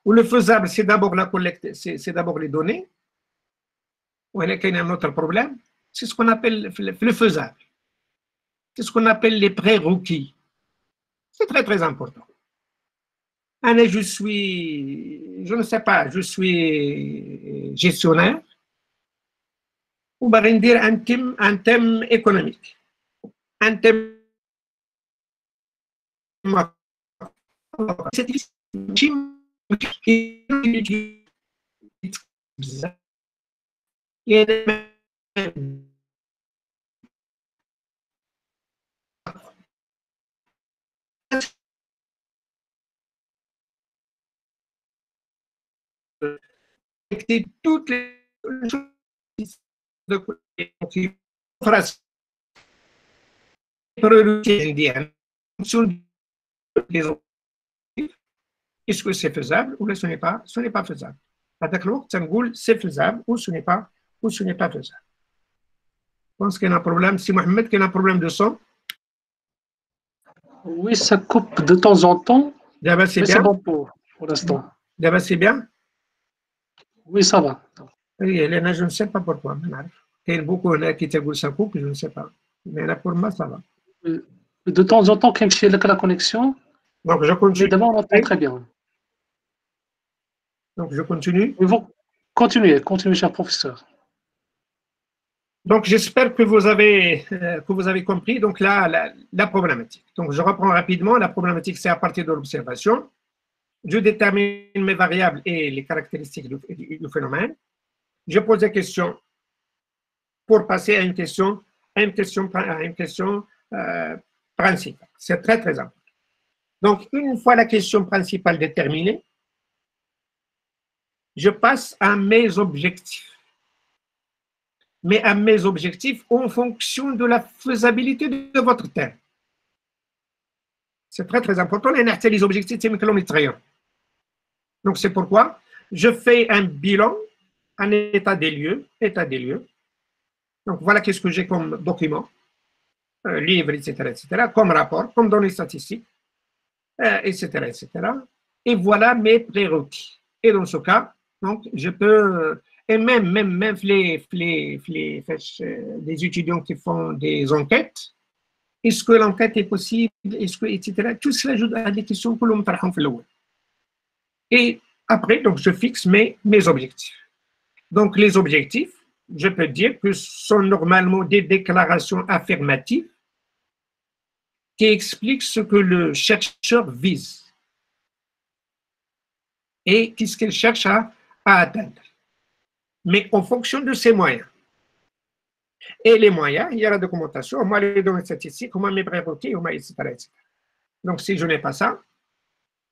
ولو فيزابل سي دابور لا كوليكت سي دابور لي دوني ولكن un autre problème c'est ce qu'on appelle le faisable. C'est ce qu'on appelle les prérequis. C'est très très important. Je ne sais pas, je suis gestionnaire ou dire un thème économique, un thème toutes les choses de phrases indiennes. Est-ce que c'est faisable ou ce n'est pas faisable? C'est faisable ou ce n'est pas faisable. Je pense qu'il y a un problème. Si Mohamed, qu'il y a un problème de son. Oui, ça coupe de temps en temps. D'abord, c'est bien. C'est bon pour l'instant. D'abord, c'est bien. Oui, ça va. Oui, Elena, je ne sais pas pourquoi. Il y a beaucoup qui te ça coupe, je ne sais pas. Mais là, pour moi, ça va. De temps en temps, quand je suis avec la connexion, donc je continue. D'abord, on entend très bien. Donc je continue. Vous continuez, cher professeur. Donc j'espère que vous avez compris donc la problématique. Donc je reprends rapidement. La problématique, c'est à partir de l'observation. Je détermine mes variables et les caractéristiques du phénomène. Je pose des questions pour passer à une question principale. C'est très, très important. Donc, une fois la question principale déterminée, je passe à mes objectifs. Mais à mes objectifs en fonction de la faisabilité de votre thème. C'est très, très important. Les objectifs, c'est kilométriques. Donc, c'est pourquoi je fais un bilan, un état des lieux. Donc, voilà qu'est-ce que j'ai comme document, livre, etc., comme rapport, comme données statistiques, etc. Et voilà mes prérequis. Et dans ce cas, donc, je peux, et même les étudiants qui font des enquêtes, est-ce que l'enquête est possible, etc. Tout cela ajoute à des questions que l'on me fait le web. Et après, donc, je fixe mes objectifs. Donc, les objectifs, je peux dire que ce sont normalement des déclarations affirmatives qui expliquent ce que le chercheur vise et qu'est-ce qu'il cherche à atteindre. Mais en fonction de ses moyens. Et les moyens, il y a la documentation, moi les données statistiques, moi mes prérequis, etc. Donc, si je n'ai pas ça,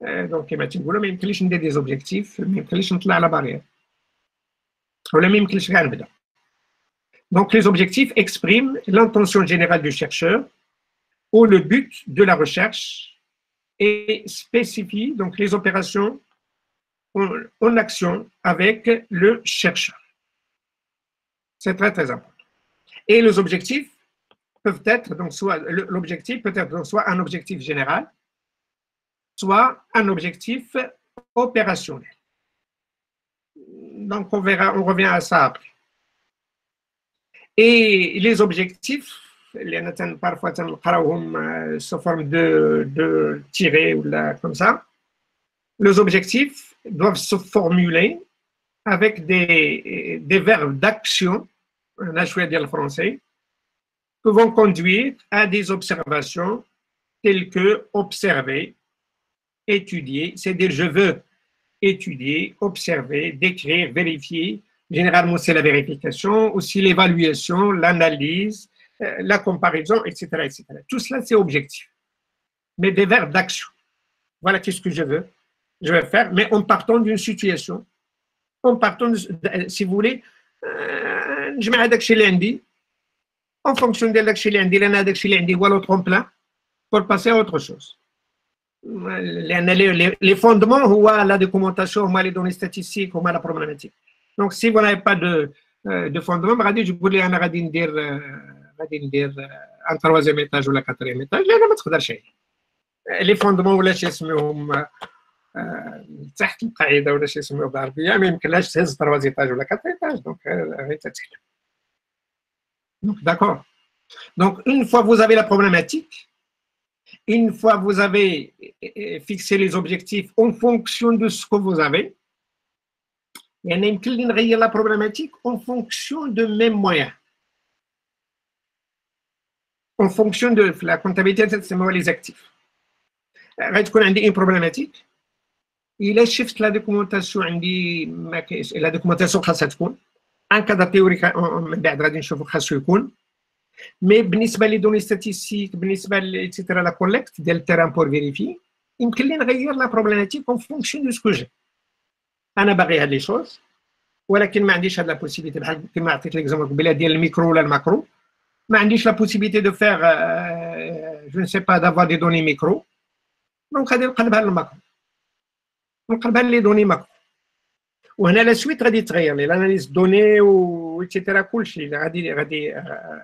donc, il y a des objectifs, mais il y a la barrière. Donc, les objectifs expriment l'intention générale du chercheur ou le but de la recherche et spécifient donc, les opérations en action avec le chercheur. C'est très, très important. Et les objectifs peuvent être, donc, l'objectif peut être donc, soit un objectif général, soit un objectif opérationnel. Donc, on verra, on revient à ça après. Et les objectifs, parfois, sous forme de tirés ou là, comme ça. Les objectifs doivent se formuler avec des verbes d'action, on a choisi le français, qui vont conduire à des observations telles que observer, étudier, c'est-à-dire je veux étudier, observer, décrire, vérifier. Généralement, c'est la vérification, aussi l'évaluation, l'analyse, la comparaison, etc., etc. Tout cela, c'est objectif. Mais des verbes d'action. Voilà qu'est-ce que je veux faire, mais en partant d'une situation, en partant, si vous voulez, je mets avec chez lundi, en fonction de chez lundi, l'année chez lundi, voilà le tremplin pour passer à autre chose. Les fondements, ou la documentation, ou les données statistiques, ou la problématique. Donc, si vous n'avez pas de fondement, je voulais dire un troisième étage ou le quatrième étage, là, ما تقدر شيء. Les fondements ولا شيء اسمهم تحت القاعده ولا شيء يسموه بالعربيه ما يمكنلاش تهز 3 étages ولا 4 étages. Donc, d'accord. Donc, une fois vous avez la problématique, une fois vous avez fixé les objectifs en fonction de ce que vous avez, il y en a qui نغير la problématique en fonction de mêmes moyens. En fonction de la comptabilité, c'est les actifs. غتكون عندي une problématique. إلا شفت لا دوكيومونطاسيون عندي ما كاينش لا دوكيومونطاسيون خاصها تكون ان كادر تيوريك من بعد غادي نشوفو خاصو يكون مي بالنسبه لي دوني ستاتيستيك بالنسبه لإتسيتيرا لا كوليكت ديال التيران بور فيريفي يمكن لي نغير لا بروبليماتيك اون فونكسيون دو سكو جي انا باغي هاد لي شوز ولكن ما عنديش هاد لا بوسيبيتي بحال كما عطيت ليكزومبل قبيله ديال الميكرو ولا الماكرو ما عنديش لا بوسيبيتي دو فيغ جو نسي با دافوار دي دوني ميكرو دونك غادي نقلبها للماكرو نقلبها لي دوني ماكرو وهنا لا سويت غادي تغير لي لاناليز دوني و ايتترا كلشي غادي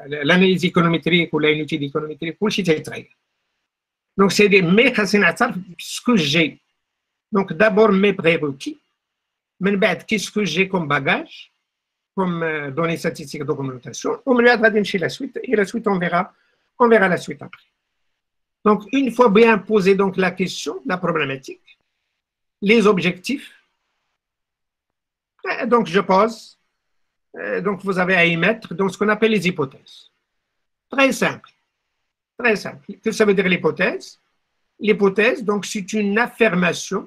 لاناليز ايكونوميتريك ولا يونيتي ايكونوميتريك كلشي تيتغير دونك سي دي مي خاصني نعترف بسكو جي دونك دابور مي بريروكي من بعد كيسكو جي كوم باغاج كوم دوني ستاتيستيك دوكيومونطاسيون ومن بعد غادي نمشي لا سويت et la suite on verra la suite après. Donc une fois bien posé donc la question, la problématique, les objectifs. Donc, je pose. Donc, vous avez à y mettre donc, ce qu'on appelle les hypothèses. Très simple. Très simple. Qu'est-ce que ça veut dire l'hypothèse? L'hypothèse, donc, c'est une affirmation.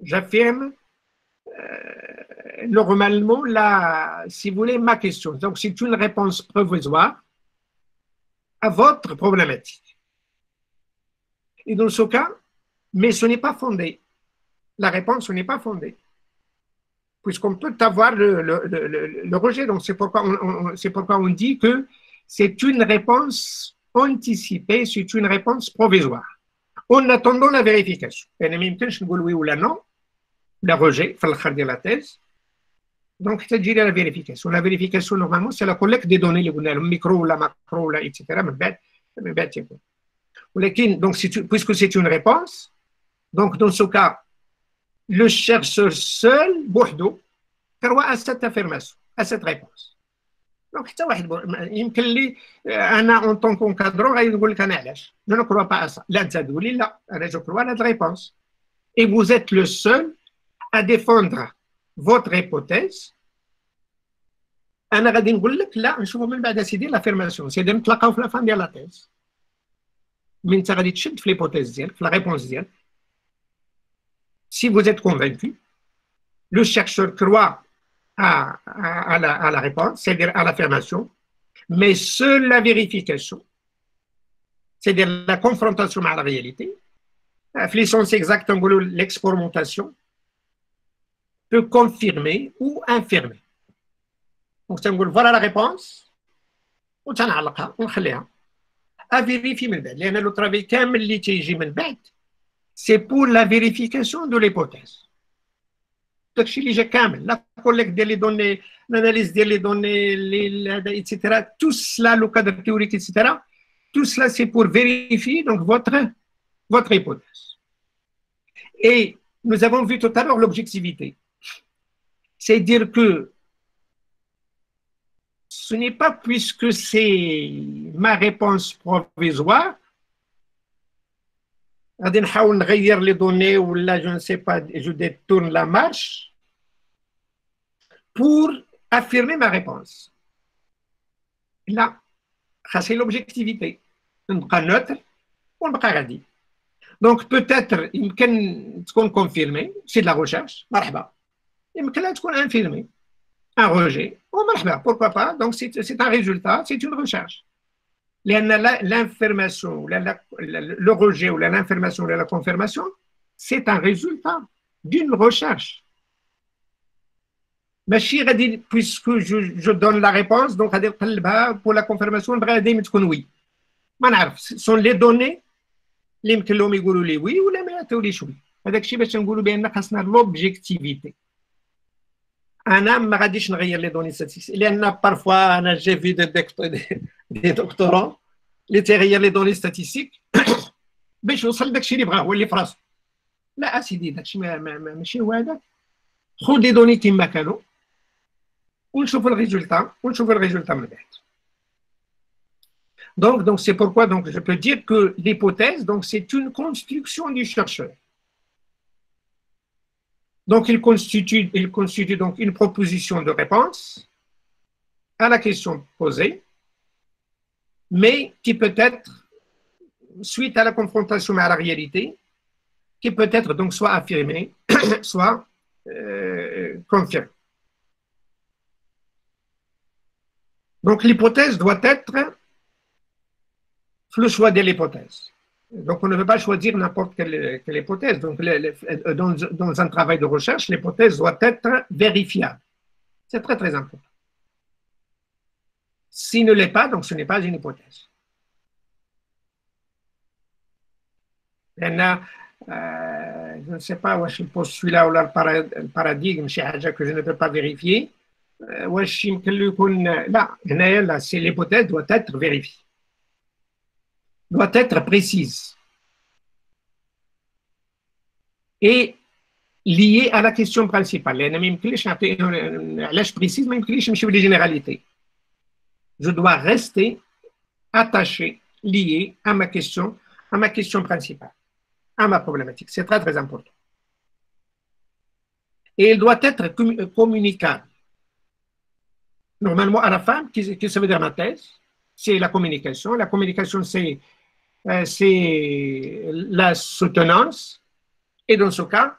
J'affirme normalement, si vous voulez, ma question. Donc, c'est une réponse provisoire à votre problématique. Et dans ce cas, mais ce n'est pas fondé. La réponse n'est pas fondée. Puisqu'on peut avoir le rejet. Donc, c'est pourquoi on dit que c'est une réponse anticipée, c'est une réponse provisoire. En attendant la vérification. Et même quand je dis oui ou non, le rejet, il faut le la thèse. Donc, c'est la vérification. La vérification, normalement, c'est la collecte des données, le micro, la macro, etc. Donc, puisque c'est une réponse, donc dans ce cas, le chercheur seul, بوحدو, croit à cette affirmation, à cette réponse. Donc, حتى واحد يمكن لي أنا en tant qu'encadrant غادي نقول لك أنا علاش. Je ne crois pas à ça. لا أنت تقول لي لا أنا je crois à la réponse. Et vous êtes le seul à défendre votre hypothèse. أنا غادي نقول لك لا نشوفوا من بعد سيدي l'affirmation. سيدي نتلاقاو في لا فان ديال لا تيز. من أنت غادي تشد في l'hypothèse ديالك في la réponse ديالك. Si vous êtes convaincu, le chercheur croit à la réponse, c'est-à-dire à l'affirmation, mais seule la vérification, c'est-à-dire la confrontation à la réalité, l'essence exacte, l'expérimentation, peut confirmer ou infirmer. Donc, voilà la réponse, ونخليها à vérifier من بعد لأن le travail كامل اللي تيجي من بعد c'est pour la vérification de l'hypothèse. La collecte des données, l'analyse des données, etc. Tout cela, le cadre théorique, etc. Tout cela, c'est pour vérifier donc, votre hypothèse. Et Nous avons vu tout à l'heure l'objectivité. C'est dire que ce n'est pas puisque c'est ma réponse provisoire, غادي نحاول نغير les données ou là je ne sais pas, je détourne la marche pour affirmer ma réponse. Là, c'est l'objectivité. نبقى neutre ونبقى غادي. Donc peut-être يمكن تكون confirmé, c'est de la recherche, مرحبا. يمكن تكون infirmé, un rejet, مرحبا, pourquoi pas. Donc c'est un résultat, c'est une recherche. L'information, le rejet ou l'information ou la confirmation, c'est un résultat d'une recherche. Puisque je donne la réponse, donc pour la confirmation, oui. Ce sont les données اللي يمكن لهم يقولوا لي وي ولا ما يعطيوليش وي. هذاك الشيء باش نقولوا بان خاصنا لوبجيكتيفيتي. انا ما غاديش نغير لي دوني ستاتيستيك لان بارفوا انا جي في دي دكتورون اللي تيغير لي دوني ستاتيستيك باش يوصل داك الشيء اللي بغاه هو اللي في راسو. لا اسيدي داك الشيء ماشي هو هذاك. خذ لي دوني كما كانوا ونشوفوا الريزولتا من بعد. Donc c'est pourquoi donc, je peux dire que l'hypothèse, c'est une construction du chercheur. Donc il constitue donc une proposition de réponse à la question posée, mais qui peut être, suite à la confrontation à la réalité, qui peut être donc soit affirmée, soit confirmée. Donc l'hypothèse doit être le choix de l'hypothèse. Donc, on ne veut pas choisir n'importe quelle hypothèse. Donc, dans un travail de recherche, l'hypothèse doit être vérifiable. C'est très, très important. S'il ne l'est pas, donc ce n'est pas une hypothèse. Je ne sais pas, je pose celui-là ou le paradigme, que je ne peux pas vérifier. Là, c'est l'hypothèse doit être vérifiée. Doit être précise et liée à la question principale. Précise, mais les généralités. Je dois rester attaché, lié à ma question principale, à ma problématique. C'est très, très important. Et elle doit être communicable. Normalement, à la fin, qu'est-ce que ça veut dire ma thèse? C'est la communication. La communication, c'est la soutenance, et dans ce cas,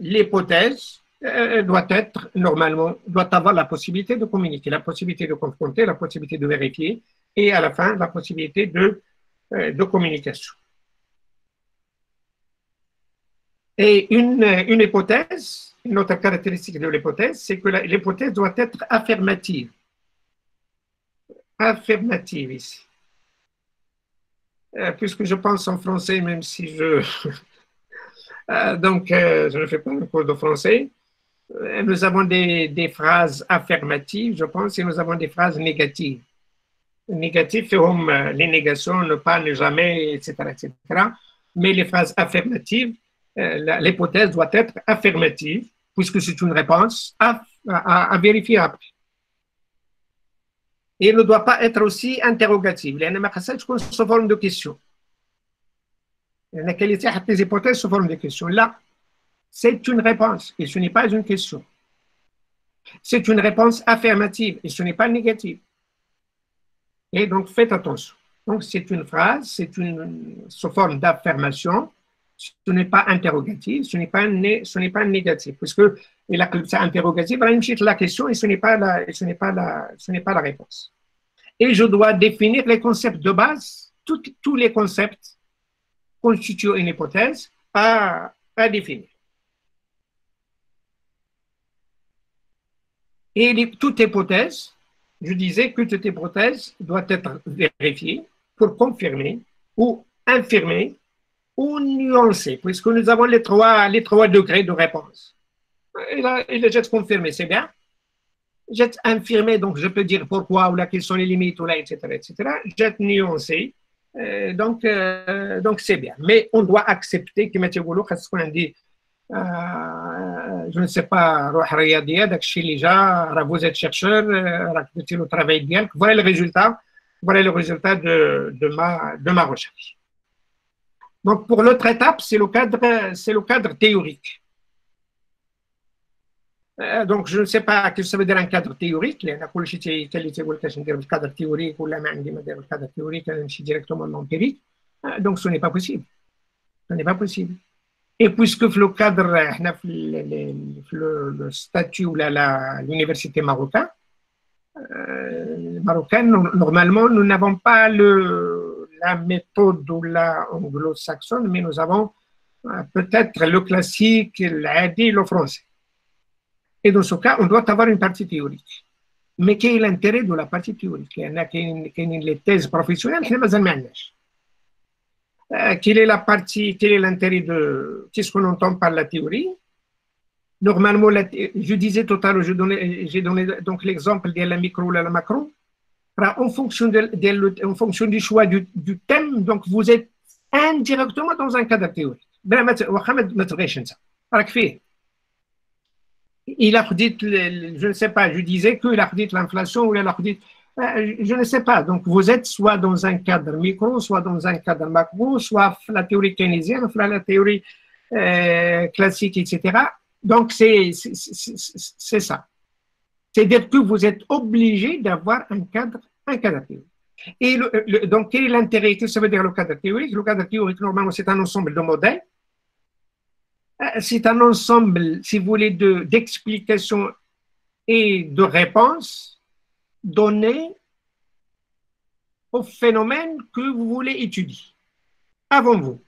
l'hypothèse doit avoir la possibilité de communiquer, la possibilité de confronter, la possibilité de vérifier, et à la fin, la possibilité de communication. Et une hypothèse, une autre caractéristique de l'hypothèse, c'est que l'hypothèse doit être affirmative. Affirmative ici. Puisque je pense en français, même si je ne fais pas un cours de français, nous avons des phrases affirmatives, je pense, et nous avons des phrases négatives. Négatives, c'est les négations, ne pas, ne jamais, etc., etc. Mais les phrases affirmatives, l'hypothèse doit être affirmative, puisque c'est une réponse à vérifier après. Et elle ne doit pas être aussi interrogative. Il y a une sous forme de question. Il y a une qualité des hypothèses sous forme de question. Là, c'est une réponse et ce n'est pas une question. C'est une réponse affirmative et ce n'est pas négative. Et donc, faites attention. Donc, c'est une phrase, c'est sous forme d'affirmation. Ce n'est pas interrogatif, ce n'est pas négatif, puisque c'est interrogatif, la question et ce n'est pas la réponse. Et je dois définir les concepts de base, tous les concepts constituent une hypothèse à définir. Et toute hypothèse, je disais que toute hypothèse doit être vérifiée pour confirmer ou infirmer ou nuancer, puisque nous avons les trois degrés de réponse. Il est juste confirmé, c'est bien. J'ai infirmé, donc je peux dire pourquoi, ou là, quelles sont les limites, ou là, etc., etc. J'ai nuancé, donc c'est bien. Mais on doit accepter que Mathieu Goulou, qu'on dit je ne sais pas, روح رياضية داك الشيء اللي جا vous êtes chercheur راك درتي له travail ديالك voilà le résultat de ma recherche. Donc pour l'autre étape, c'est le cadre théorique. Donc je ne sais pas ce que ça veut dire un cadre théorique, لأن كل شيء تيقول لك اش ندير بالكادر تhéorique ولا ما عندي ما ندير بالكادر théorique نمشي directement l'empirique. Donc ce n'est pas possible. Ce n'est pas possible. Et puisque le cadre, le statut ou l'université marocaine, normalement, nous n'avons pas la méthode ou la anglo-saxonne, mais nous avons peut-être le classique, l'adi, le français. Et dans ce cas, on doit avoir une partie théorique. Mais quel est l'intérêt de la partie théorique? Il y en a qui ont les thèses professionnelles, qui ne sont quelle est l'intérêt de qu'est-ce qu'on entend par la théorie? Normalement, je disais tout à l'heure, j'ai donné donc l'exemple de la micro ou la macro. En fonction du choix du thème, donc vous êtes indirectement dans un cadre théorique. Il a dit, je ne sais pas, je disais qu'il a dit l'inflation ou il a dit je ne sais pas. Donc, vous êtes soit dans un cadre micro, soit dans un cadre macro, soit la théorie keynésienne, soit la théorie classique, etc. Donc, c'est ça. C'est-à-dire que vous êtes obligé d'avoir un cadre théorique. Et donc, quel est l'intérêt? Qu'est-ce que ça veut dire le cadre théorique? Le cadre théorique, normalement, c'est un ensemble de modèles. C'est un ensemble, si vous voulez, d'explications et de réponses données au phénomène que vous voulez étudier avant vous.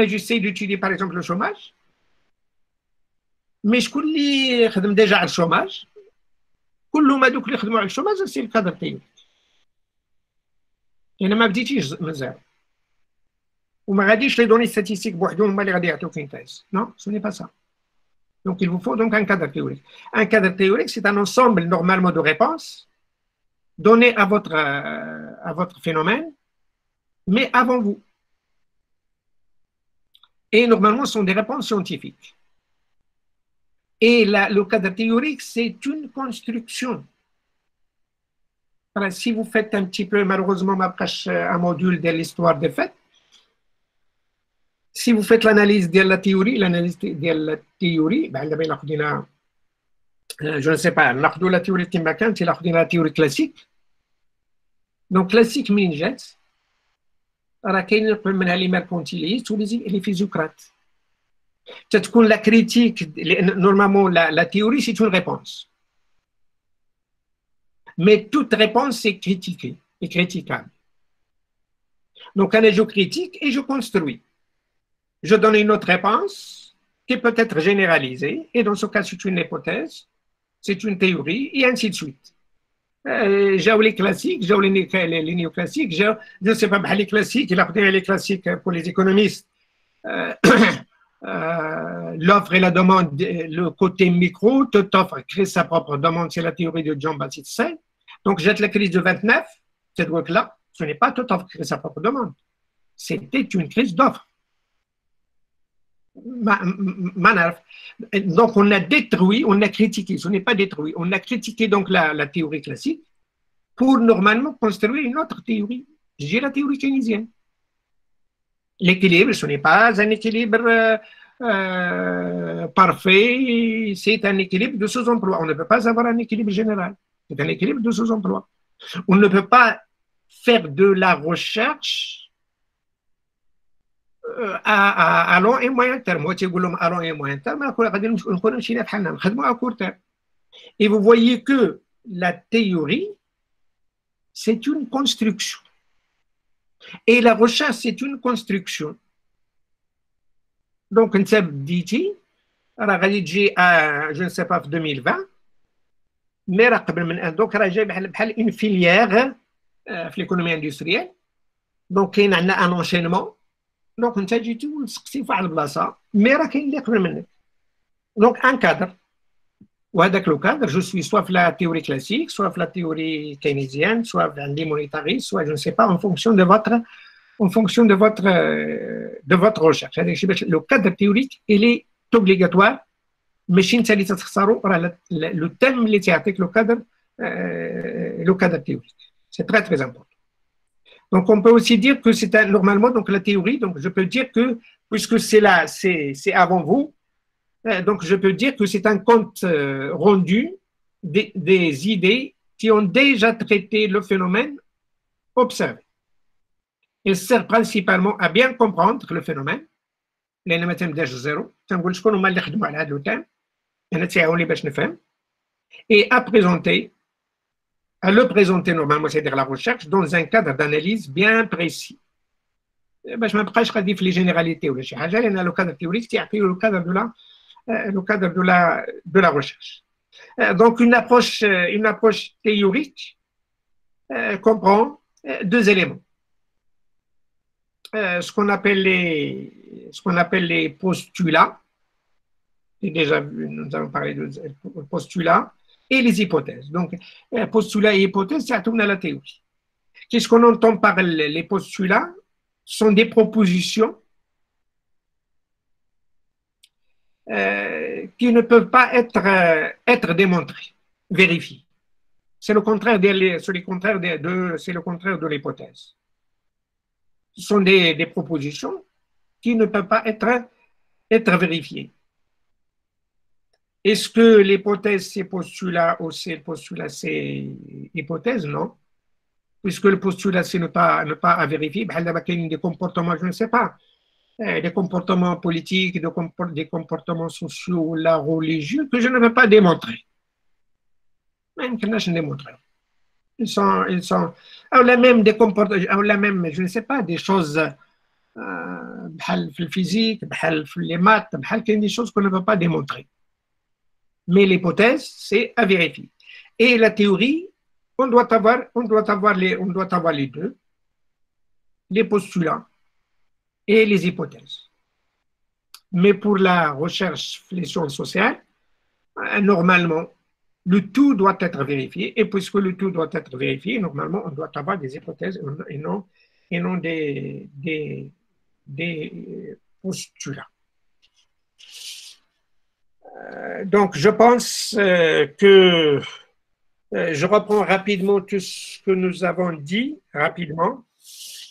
J'essaie d'étudier par exemple le chômage, mais je connais déjà le chômage. Tout le monde qui خدموا على الشوماج c'est le cadre théorique. أنا ما بديتيش من زيرو. وما غاديش لي دوني statistiques بوحدهم هما اللي غادي يعطيوك une thèse. Non, ce n'est pas ça. Donc, il vous faut donc un cadre théorique. Un cadre théorique, c'est un ensemble normalement de réponses données à votre phénomène, mais avant vous. Et normalement, ce sont des réponses scientifiques. Et le cadre théorique, c'est une construction. Alors, si vous faites un petit peu, malheureusement, un module de l'histoire des faits, si vous faites l'analyse de la théorie, je ne sais pas, la théorie Timbakan, c'est la théorie classique. Donc, classique, min jets, les mercantilistes ou les physiocrates. La critique, normalement, la théorie, c'est une réponse. Mais toute réponse est critiquée et critiquable. Donc, je critique et je construis. Je donne une autre réponse qui peut être généralisée, et dans ce cas, c'est une hypothèse, c'est une théorie, et ainsi de suite. J'ai les classiques, j'ai les néoclassiques, je ne sais pas, les classiques, il a pris les classiques pour les économistes, l'offre et la demande, le côté micro, toute offre crée sa propre demande, c'est la théorie de Jean-Baptiste Say. Donc, jette la crise de 29, cette là ce n'est pas toute offre crée sa propre demande, c'était une crise d'offre. Donc, on a détruit, on a critiqué, ce n'est pas détruit, on a critiqué donc la théorie classique pour normalement construire une autre théorie, j'ai la théorie keynésienne. L'équilibre, ce n'est pas un équilibre parfait, c'est un équilibre de sous-emploi. On ne peut pas avoir un équilibre général, c'est un équilibre de sous-emploi. On ne peut pas faire de la recherche à long et moyen terme. À long et moyen terme, et vous voyez que la théorie, c'est une construction. Et la recherche, c'est une construction. Donc, je ne sais pas, 2020, mais donc, une filière في l'économie industrielle. Donc, il y a un enchaînement. Donc, on تجي تسقسي في واحد البلاصه مي راه كاين اللي قبل منك. Donc, un cadre. وهذاك لو cadre, je suis soit la théorie classique, soit la théorie keynésienne, soit عندي monétariste, soit je ne sais pas, en fonction de votre recherche. Le cadre théorique, il est obligatoire ماشي انت اللي تختاروا راه لو تيم اللي تيعطيك لو كادر théorique. C'est très très important. Donc on peut aussi dire que c'est normalement donc la théorie, donc je peux dire que puisque c'est là, c'est avant vous, donc je peux dire que c'est un compte rendu des idées qui ont déjà traité le phénomène observé. Il sert principalement à bien comprendre le phénomène. لان ما تنبداش زيرو تنقول شكون هما اللي خدموا على هذا لو تام انا تيعاوني باش نفهم et à le présenter normalement c'est-à-dire la recherche dans un cadre d'analyse bien précis باش ما نبقاش غادي في لي جينيراليتي ولا شي حاجه لان لو كادر تيوريك تيعطي لو كادر de la recherche. Donc une approche théorique comprend deux éléments. Ce qu'on appelle les postulats, et déjà nous avons parlé de postulats, et les hypothèses. Donc, postulats et hypothèses, c'est à tourner à la théorie. Qu'est-ce qu'on entend par les postulats? Ce sont des propositions qui ne peuvent pas être démontrées, vérifiées. C'est le contraire de l'hypothèse. Ce sont des propositions qui ne peuvent pas être vérifiées. Est-ce que l'hypothèse c'est postulat ou c'est le postulat c'est hypothèse? Non. Puisque le postulat c'est ne pas à vérifier, des comportements, je ne sais pas, des comportements politiques, des comportements sociaux, là, religieux, que je ne veux pas démontrer. Même que je ne démontrer. Ils sont même des comportements, même, je ne sais pas, des choses le physique, les maths, des choses qu'on ne peut pas démontrer. Mais l'hypothèse, c'est à vérifier. Et la théorie, on doit avoir les deux, les postulats et les hypothèses. Mais pour la recherche, les sciences sociales, normalement, le tout doit être vérifié. Et puisque le tout doit être vérifié, normalement, on doit avoir des hypothèses et non des postulats. Donc, je pense que je reprends rapidement tout ce que nous avons dit, rapidement,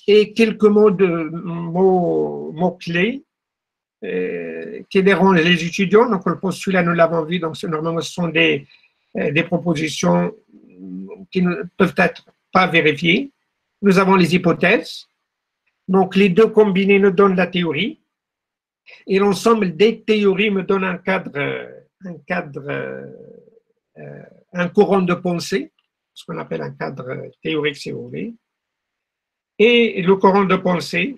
et quelques mots clés qui dérangent les étudiants. Donc, le postulat, nous l'avons vu, donc normalement, ce sont des propositions qui ne peuvent être pas vérifiées. Nous avons les hypothèses. Donc, les deux combinés nous donnent la théorie. Et l'ensemble des théories me donne un courant de pensée, ce qu'on appelle un cadre théorique, si vous voulez. Et le courant de pensée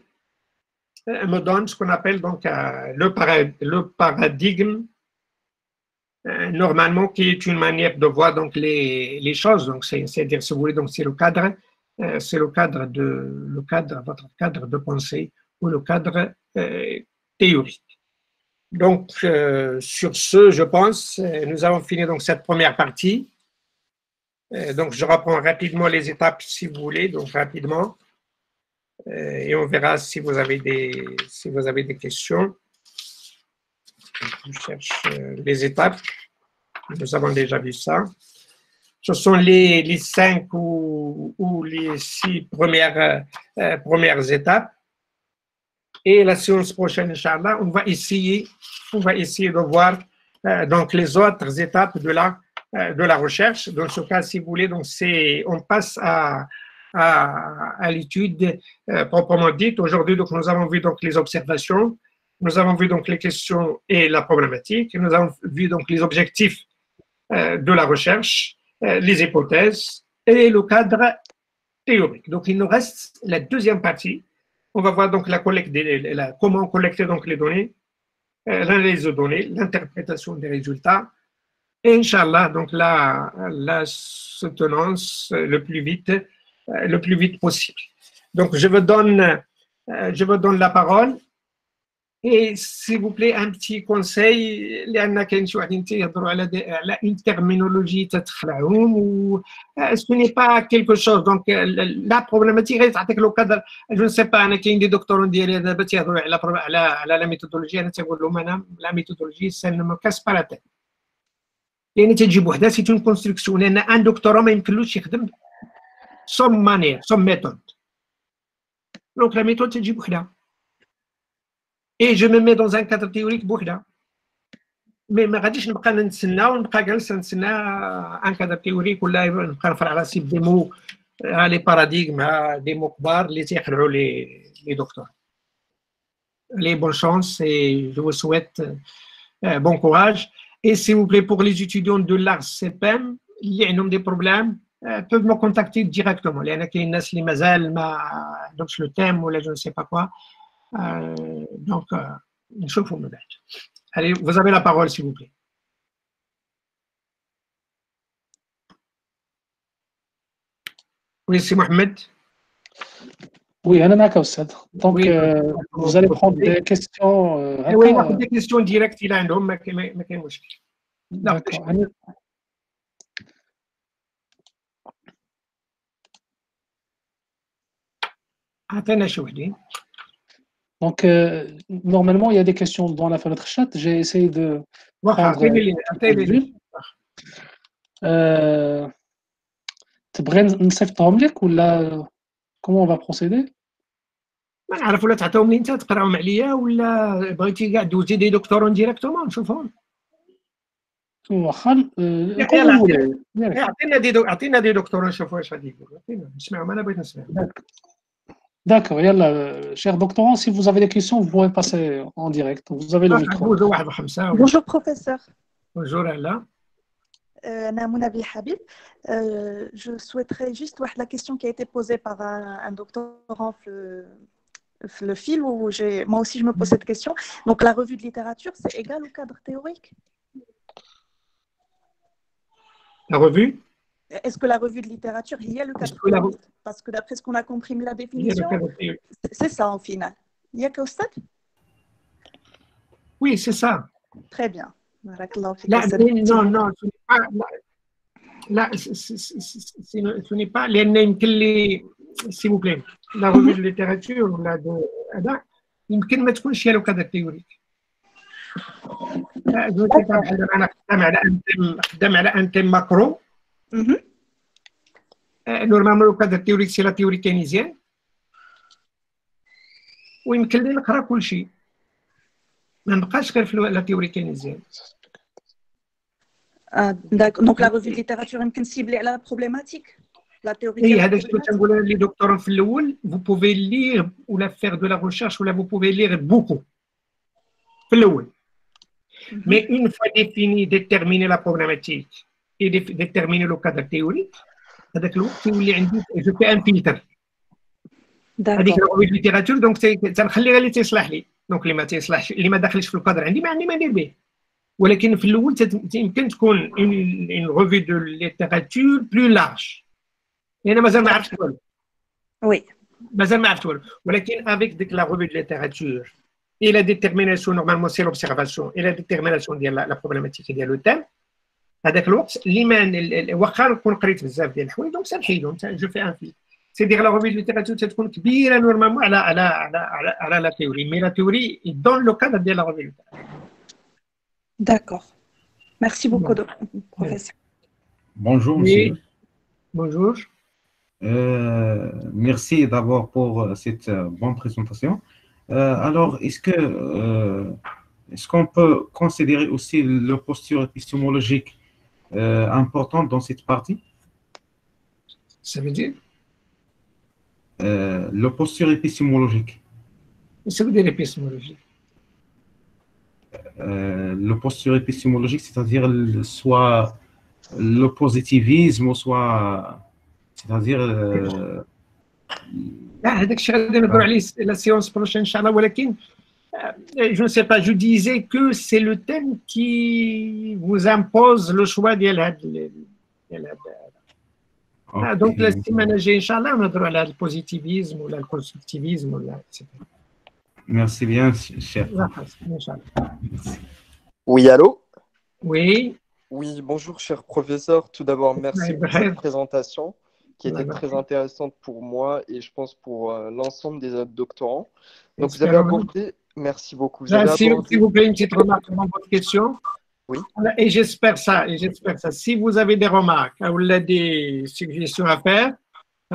me donne ce qu'on appelle donc le paradigme, normalement, qui est une manière de voir donc les choses. Donc, c'est-à-dire, si vous voulez, donc c'est votre cadre de pensée ou le cadre théorique. Donc, sur ce, je pense, nous avons fini donc cette première partie. Donc, je reprends rapidement les étapes, si vous voulez, donc rapidement. Et on verra si vous avez des questions. Je cherche les étapes. Nous avons déjà vu ça. Ce sont les 5 ou les 6 premières étapes. Et la séance prochaine, Inch'Allah, on va essayer de voir donc les autres étapes de la recherche. Dans ce cas, si vous voulez, donc on passe à l'étude proprement dite. Aujourd'hui, donc nous avons vu donc les observations, nous avons vu donc les questions et la problématique, nous avons vu donc les objectifs de la recherche, les hypothèses et le cadre théorique. Donc il nous reste la deuxième partie. On va voir donc comment collecter donc les données, l'analyse de données, l'interprétation des résultats, et Inch'Allah, donc la soutenance le plus vite possible. Donc je vous donne la parole Et s'il vous plaît, un petit conseil, لأن كاين شي واحدين تيهضروا على une terminologie تتخلعهم و ce n'est pas quelque chose. Donc la problématique غير تعطيك لو كادر جو سي با. انا كاين دي دكتورون ديالي دابا تيهضروا على لا ميثودولوجي. انا تنقول لهم انا لا ميثودولوجي سا نو مو كاس با لا تيت. لان تجيب وحده سي اون كونستركسيون. لان ان دكتوراه ما يمكنلوش يخدم سوم مانير سوم ميثود. دونك لا ميثود تجيب وحده. Et je me mets dans un cadre théorique بوحده. مي ما غاديش نبقى نتسنى ونبقى جالس نتسنى ان كادر تيوريك ولا نبقى نفرع على راسي بدي مو لي باراديغم دي مو كبار اللي تيخلعوا لي دكتور. Les bonnes chances et je vous souhaite bon courage. Et s'il vous plaît, pour les étudiants de l'ARS CPM, اللي عندهم des problèmes peuvent me contacter directement. لأن كاين الناس اللي مازال ما عندهمش لو تيم ولا جو ne sais pas quoi. Donc نشوفوا من بعد. Allez, vous avez la parole, s'il vous plaît. Oui, c'est Mohamed. Oui, أنا معك أستاذ. Donc, Oui, vous allez prendre des questions. Oui, ناخذ des questions directes إلى عندهم ما كاين مشكل. D'accord. عطينا شي وحدين. Donc, normalement, il y a des questions dans la fenêtre chat. J'ai essayé de prendre quelques-unes. تبغي نصيفطهم لك ولا comment on va procéder؟ ما نعرف ولا تعطيهم لي انت تقراهم عليا ولا بغيتي كاع دوزي دي دكتورون ديريكتومون نشوفهم. واخا عطينا دي دكتورون نشوفوا واش غادي يقولوا. نسمعهم انا بغيت نسمع. D'accord, cher doctorant, si vous avez des questions, vous pouvez passer en direct. Vous avez le micro. Bonjour professeur. Bonjour Alain. Namouna Habib. Je souhaiterais juste voir la question qui a été posée par un doctorant le fil où moi aussi je me pose cette question. Donc la revue de littérature, c'est égal au cadre théorique? La revue? Est-ce que la revue de littérature, il y a le cadre théorique? Parce que d'après ce qu'on a compris la définition, c'est ça en final. Il y a qu'au stade? Oui, c'est ça. Très bien. Non, ce n'est pas. Là, ce n'est pas. S'il vous plaît, la revue de littérature ou la de Ada, يمكن ما تكونش هي لو كادر تيوريك. خدام على ان تيم ماكرو. نورمالمون لو كادر تيوريك سي لا تيوري كينيزيان. ويمكن لي نقرا كل شيء. ما نبقاش غير في لا تيوري كينيزيان. Donc la revue de littérature يمكن ciblée على la problématique. La théorie. Oui, هذا الشيء تنقول لي دكتور في الاول vous pouvez lire ou la faire de la recherche ou là vous pouvez lire beaucoup في الاول. Mais une fois défini, déterminer la problématique et déterminer le cadre théorique, هذاك الوقت يولي عندي je fais un filtre. هذيك la revue de littérature donc تنخلي غير اللي تيصلح لي. Donc اللي ما تيصلحش اللي ما داخلش في الكادر عندي ما عندي ما ندير به. ولكن في الاول يمكن تكون une revue de littérature plus large. لأن مازال ما عرفتش والو. وي. مازال ما عرفت والو. ولكن avec ديك la revue de littérature et la détermination normalement c'est l'observation et la détermination ديال la problématique ديال le thème. هذاك الوقت اللي واخا نكون قريت بزاف ديال الحوايج دونك سنحيدهم جو في ان فيل. C'est-à-dire la revue de littérature تكون كبيره نورمالمون على la théorie. Mais la théorie est dans le cadre de la revue de littérature. D'accord. Merci beaucoup, professeur. Bonjour, monsieur. Bonjour. Merci d'abord pour cette bonne présentation. Alors, est-ce qu'on peut considérer aussi la posture épistémologique importante dans cette partie? Ça veut dire la posture épistémologique. Ça veut dire épistémologique. La posture épistémologique, c'est-à-dire soit le positivisme ou soit, c'est-à-dire هذاك الشيء غادي نهضروا عليه لا سيونس بروشين ان شاء الله. ولكن je ne sais pas, je disais que c'est le thème qui vous impose le choix ديال هذا. Donc السيمانه الجايه ان شاء الله نهضروا على البوزيتيفيزم ولا الكونستركتيفيزم ولا etc. Merci bien, cher. Oui, allô? Oui. Oui, bonjour, cher professeur. Tout d'abord, merci pour cette présentation qui était très intéressante pour moi et je pense pour l'ensemble des autres doctorants. Donc, vous avez abordé, merci beaucoup. Vous avez abordé... S'il vous plaît, une petite remarque avant votre question. Oui. Et j'espère ça. Si vous avez des remarques ou des suggestions à faire,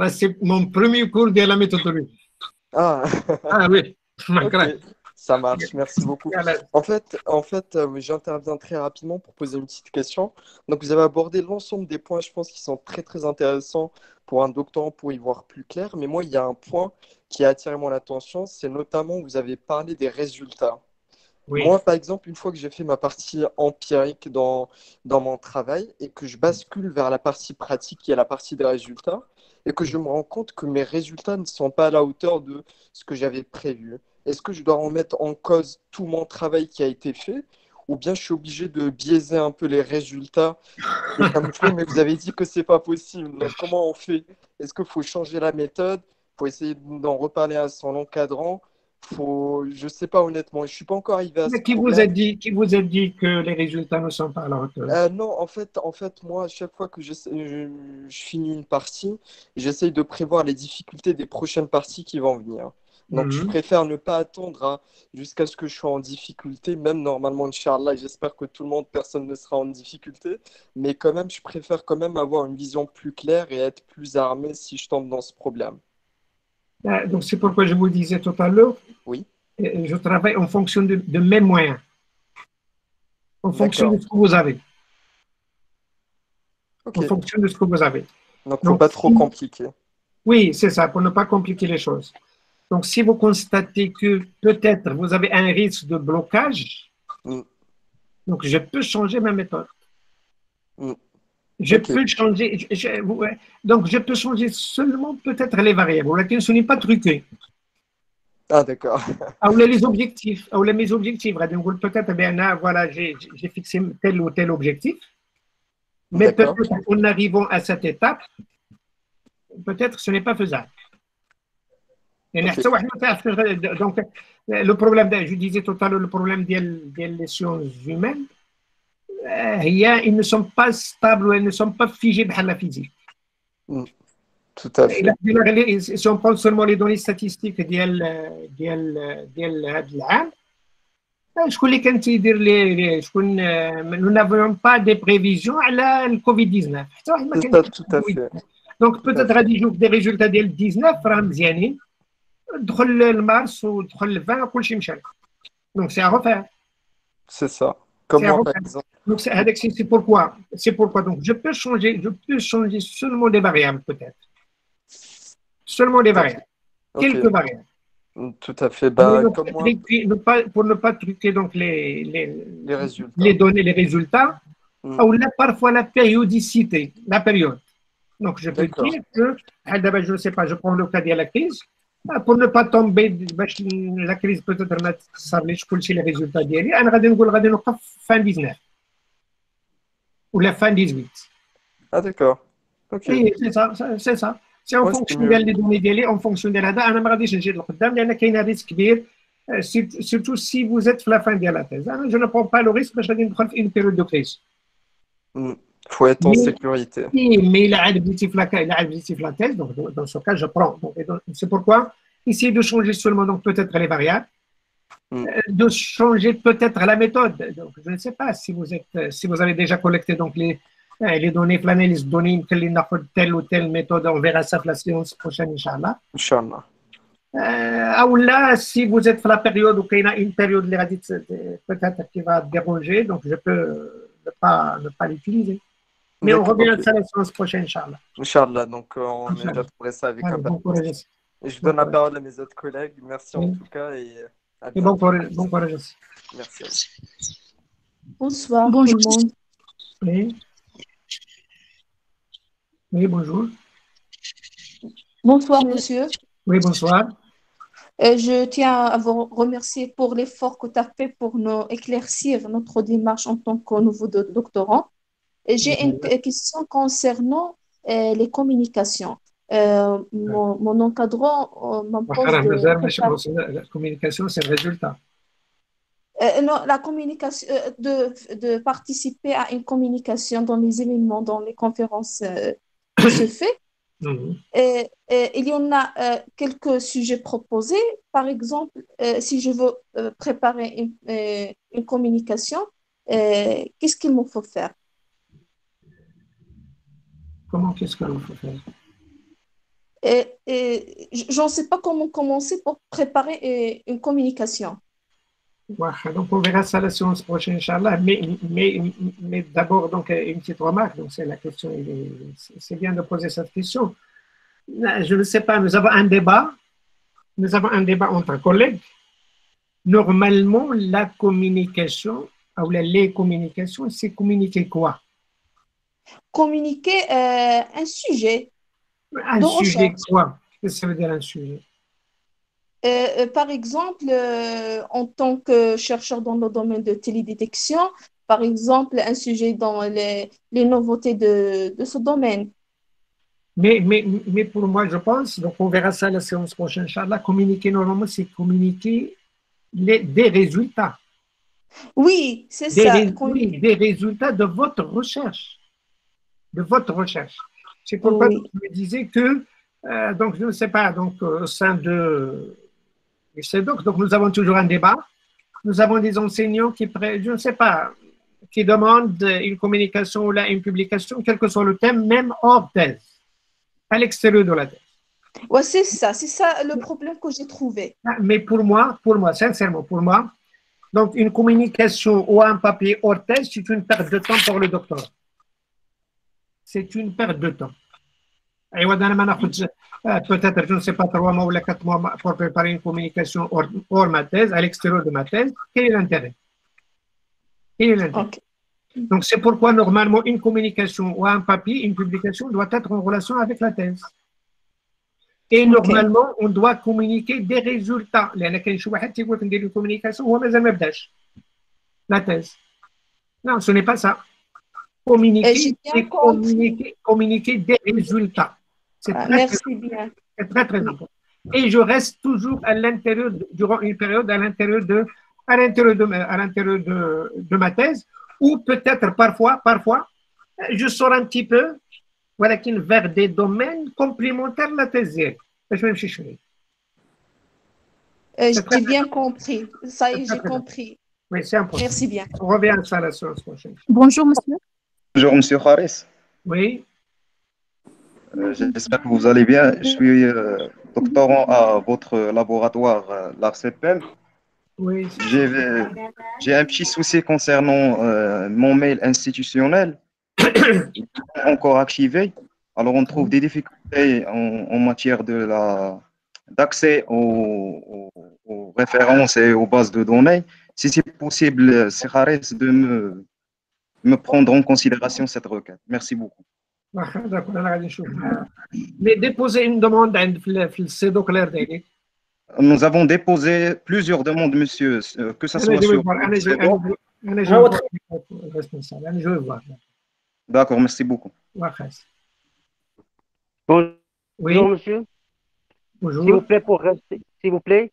c'est mon premier cours de la méthodologie. Ah, ah oui. Ok, ça marche, merci beaucoup. En fait, j'interviens très rapidement pour poser une petite question. Donc, vous avez abordé l'ensemble des points, je pense, qui sont très, très intéressants pour un doctorant pour y voir plus clair. Mais moi, il y a un point qui a attiré mon attention, c'est notamment, vous avez parlé des résultats. Oui. Moi, par exemple, une fois que j'ai fait ma partie empirique dans mon travail et que je bascule vers la partie pratique, qui est la partie des résultats, et que je me rends compte que mes résultats ne sont pas à la hauteur de ce que j'avais prévu. Est-ce que je dois remettre en cause tout mon travail qui a été fait, ou bien je suis obligé de biaiser un peu les résultats et camoufler, mais vous avez dit que c'est pas possible. Donc, comment on fait? Est-ce qu'il faut changer la méthode? Il faut essayer d'en reparler à son encadrant? Je sais pas honnêtement, je suis pas encore arrivé à ce Mais qui vous a dit que les résultats ne sont pas à la hauteur? Non, en fait, moi, à chaque fois que je finis une partie, j'essaye de prévoir les difficultés des prochaines parties qui vont venir. Donc, je préfère ne pas attendre jusqu'à ce que je sois en difficulté, même normalement, Inch'Allah, j'espère que tout le monde, personne ne sera en difficulté, mais quand même, je préfère quand même avoir une vision plus claire et être plus armé si je tombe dans ce problème. Donc, c'est pourquoi je vous le disais tout à l'heure. Oui. Je travaille en fonction de mes moyens, en fonction de ce que vous avez. Okay. En fonction de ce que vous avez. Donc, il ne faut pas trop compliquer. Oui, c'est ça, pour ne pas compliquer les choses. Donc, si vous constatez que peut-être vous avez un risque de blocage, donc je peux changer ma méthode. Je peux changer, donc je peux changer seulement peut-être les variables, ce n'est pas truqué. Ah, d'accord. Ou les objectifs, ou mes objectifs. Peut-être, voilà, j'ai fixé tel ou tel objectif, mais peut-être en arrivant à cette étape, peut-être ce n'est pas faisable. Donc, le problème, je disais tout à l'heure, le problème des sciences humaines, ils ne sont pas stables, ils ne sont pas figés par la physique. Tout à fait. Si on prend seulement les données statistiques ديال هذا العام شكون اللي كان تيدير لي شكون nous n'avions pas des prévisions على الكوفيد 19 حتى واحد ما كان. Tout à fait. Donc peut-être غادي يجوك des résultats ديال 19 راه مزيانين دخل المارس ودخل ل 20 كلشي مشى. Donc c'est à refaire. C'est ça. Comment par exemple? Donc c'est pourquoi donc je peux changer seulement des variables peut-être. Seulement des variables. Quelques variables. Tout à fait. Pour ne pas truquer donc les résultats. Les données, les résultats, ou là, parfois la périodicité, la période. Donc je peux dire que, je ne sais pas, je prends le cas de la crise, pour ne pas tomber, la crise peut-être ça les résultats d'hier, on va dire fin 19 ou la fin 18. Ah d'accord. Ok. Oui, c'est ça. C'est en fonction des données d'élé, en fonction de la date. Je ne vais pas changer le قدام لأن كاين un risque كبير, surtout si vous êtes à la fin de la thèse. Je ne prends pas le risque باش غادي ندخل في une période de crise. Faut être en sécurité. Oui, mais il a l'objectif la thèse, donc dans ce cas, je prends. C'est pourquoi essayer de changer seulement donc peut-être les variables, de changer peut-être la méthode. Donc je ne sais pas si vous avez déjà collecté donc les données, l'analyse de données, telle ou telle méthode, on verra ça la séance prochaine, Inch'Allah. Inch'Allah. Ou là, si vous êtes à la période où il y a une période peut-être qui va déranger, donc je peux ne pas l'utiliser. Mais on revient à ça la séance prochaine, Inch'Allah. Inch'Allah, donc on élaborerait ça avec un peu. Et je donne la parole à mes autres collègues. Merci en tout cas et à bientôt. Bon courage aussi. Merci à vous. Bonsoir tout le monde. Oui. Oui, bonjour. Bonsoir, monsieur. Oui, bonsoir. Je tiens à vous remercier pour l'effort que tu as fait pour nous éclaircir notre démarche en tant que nouveau doctorant. J'ai une question concernant les communications. mon encadrant m'impose de préparer. La communication, c'est le résultat. Non, la communication, de participer à une communication dans les événements, dans les conférences qui se fait. Il y en a quelques sujets proposés. Par exemple, si je veux préparer une communication, qu'est-ce qu'il me faut faire? Comment qu'est-ce qu'il faut faire? Je ne sais pas comment commencer pour préparer une communication. Donc, on verra ça la séance prochaine, Inch'Allah. Mais d'abord, donc, une petite remarque. Donc, c'est la question. C'est bien de poser cette question. Je ne sais pas, nous avons un débat. Nous avons un débat entre collègues. Normalement, la communication, ou les communications, c'est communiquer quoi? Communiquer un sujet. Un sujet quoi? Qu'est-ce que ça veut dire un sujet? Par exemple, en tant que chercheur dans le domaine de télédétection, par exemple, un sujet dans les nouveautés de ce domaine. Mais pour moi, je pense, donc on verra ça la séance prochaine, Inch'Allah, communiquer normalement, c'est communiquer des résultats. Oui, c'est ça. Oui, des résultats de votre recherche. De votre recherche. C'est pourquoi je me disais que, donc je ne sais pas, donc au sein de donc nous avons toujours un débat. Nous avons des enseignants qui, je ne sais pas, qui demandent une communication ou là une publication, quel que soit le thème, même hors thèse, à l'extérieur de la thèse. Ouais, c'est ça le problème que j'ai trouvé. Mais pour moi, sincèrement, pour moi, donc une communication ou un papier hors thèse, c'est une perte de temps pour le doctorat. C'est une perte de temps. Peut-être, je ne sais pas, 3 mois ou 4 mois pour préparer une communication hors ma thèse, à l'extérieur de ma thèse. Quel est l'intérêt? Okay. Donc, c'est pourquoi, normalement, une communication ou un papier, une publication doit être en relation avec la thèse. Et normalement, on doit communiquer des résultats. La thèse. Non, ce n'est pas ça. Communiquer des résultats. C'est très, très important. Et je reste toujours à l'intérieur, durant une période, à l'intérieur de ma thèse, ou peut-être parfois, je sors un petit peu vers des domaines complémentaires de la thèse. J'ai bien compris. Ça y est, j'ai compris. Oui, c'est important. Merci bien. On revient à ça la séance prochaine. Bonjour, monsieur. Bonjour, monsieur Kharis. Oui. J'espère que vous allez bien. Je suis doctorant à votre laboratoire, l'ARCEPEM. Oui. J'ai un petit souci concernant mon mail institutionnel. Il n'est pas encore activé. Alors, on trouve des difficultés en matière d'accès aux références et aux bases de données. Si c'est possible, c'est Kharis de me prendre en considération cette requête. Merci beaucoup. Mais déposer une demande à Nous avons déposé plusieurs demandes, monsieur, que ce soit sur... Je vais voir. D'accord, merci beaucoup. Bonjour, monsieur. Bonjour. S'il vous plaît,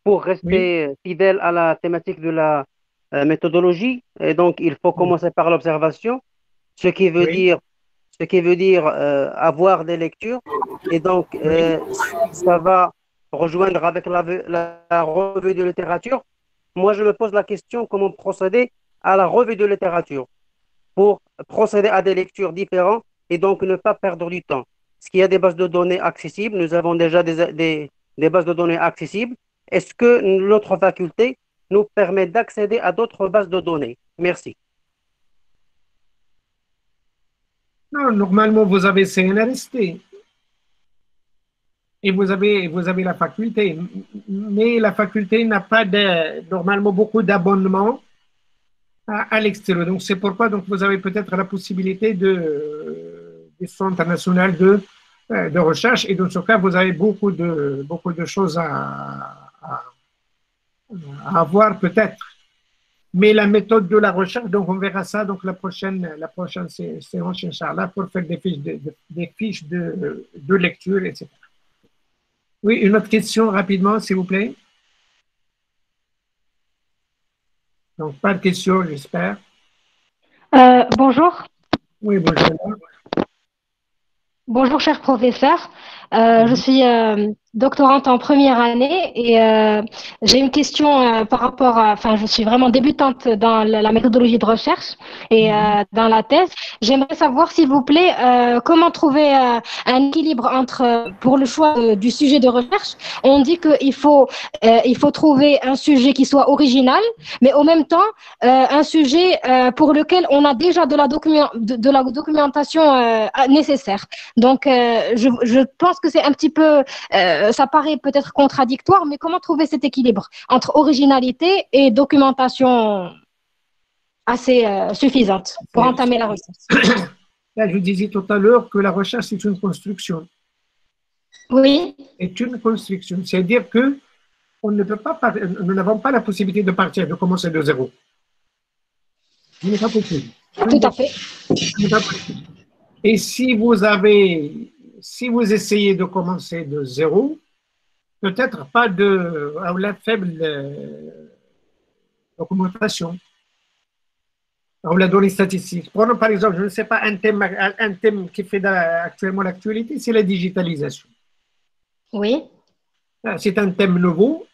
pour rester fidèle à la thématique de la méthodologie, et donc il faut commencer par l'observation, ce qui veut dire avoir des lectures, et donc ça va rejoindre avec la revue de littérature. Moi, je me pose la question comment procéder à la revue de littérature pour procéder à des lectures différentes et donc ne pas perdre du temps. Est-ce qu'il y a des bases de données accessibles? Nous avons déjà des bases de données accessibles. Est-ce que notre faculté nous permet d'accéder à d'autres bases de données? Merci. Non, normalement, vous avez CNRST et vous avez la faculté, mais la faculté n'a pas normalement beaucoup d'abonnements à l'extérieur. Donc, c'est pourquoi vous avez peut-être la possibilité du Centre national de recherche, et dans ce cas, vous avez beaucoup de choses à avoir peut-être. Mais la méthode de la recherche, donc on verra ça donc la prochaine séance, Inch'Allah, pour faire des fiches de lecture, etc. Oui, une autre question rapidement, s'il vous plaît. Donc, pas de question, j'espère. Bonjour. Oui, bonjour. Bonjour, cher professeur. Je suis doctorante en première année et j'ai une question par rapport à, enfin, je suis vraiment débutante dans la méthodologie de recherche et dans la thèse. J'aimerais savoir, s'il vous plaît, comment trouver un équilibre entre, pour le choix du sujet de recherche. On dit qu'il faut trouver un sujet qui soit original, mais en même temps, un sujet pour lequel on a déjà de la documentation nécessaire. Donc, je pense que c'est un petit peu, ça paraît peut-être contradictoire, mais comment trouver cet équilibre entre originalité et documentation assez suffisante pour entamer la recherche? Là, je disais tout à l'heure que la recherche, c'est une construction. Oui. C'est une construction. C'est-à-dire que nous n'avons pas la possibilité de partir, de commencer de zéro. Ce n'est pas possible. Tout à fait. Ce n'est pas possible. Et si vous essayez de commencer de zéro, peut-être pas à la faible documentation, ou la donnée statistique. Prenons par exemple, je ne sais pas, un thème qui fait actuellement l'actualité, c'est la digitalisation. Oui. C'est un thème nouveau,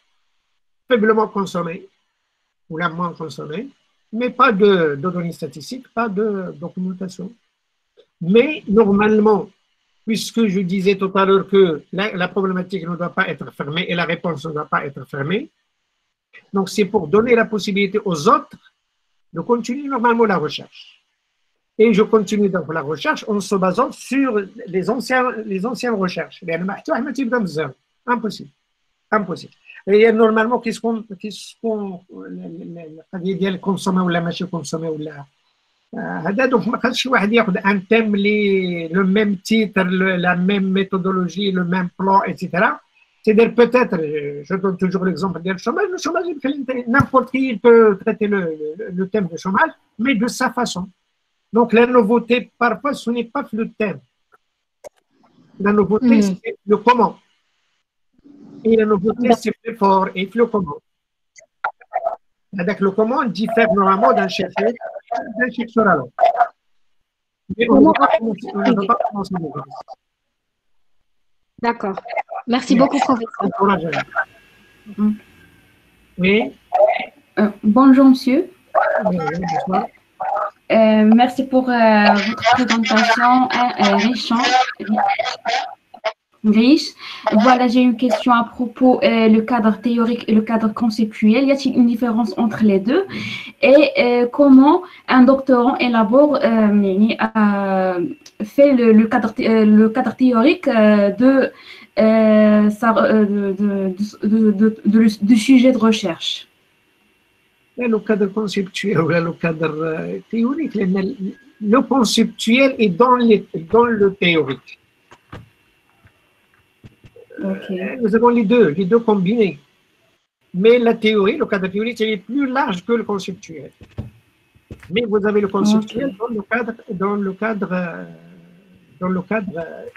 faiblement consommé, ou la moins consommé, mais pas de données statistiques, pas de documentation. Mais normalement, puisque je disais tout à l'heure que la problématique ne doit pas être fermée et la réponse ne doit pas être fermée, donc c'est pour donner la possibilité aux autres de continuer normalement la recherche. Et je continue donc la recherche en se basant sur les anciennes recherches. Impossible. Impossible. Et normalement, qu'est-ce qu'on consomme ou la machine consommée ou la donc ما خدش واحد ياخذ un thème le même titre, la même méthodologie, le même plan, etc. C'est-à-dire peut-être, je donne toujours l'exemple du chômage, le chômage, n'importe qui peut traiter le thème du chômage, mais de sa façon. Donc la nouveauté, parfois, ce n'est pas le thème. La nouveauté, c'est le comment. Et la nouveauté, c'est le fort et le comment. Avec le comment diffère normalement d'un chercheur à l'autre. Mais on ne peut pas commencer de base. D'accord. Merci beaucoup, professeur. Oui. Bonjour, monsieur. Bonsoir. Merci pour votre présentation riche. Voilà, j'ai une question à propos le cadre théorique et le cadre conceptuel. Y a-t-il une différence entre les deux? Et comment un doctorant élabore, fait le cadre théorique du sujet de recherche? Le cadre conceptuel ou le cadre théorique, le conceptuel est dans le théorique. Okay. Nous avons les deux combinés. Mais la théorie, le cadre théorique, est plus large que le conceptuel. Mais vous avez le conceptuel dans le cadre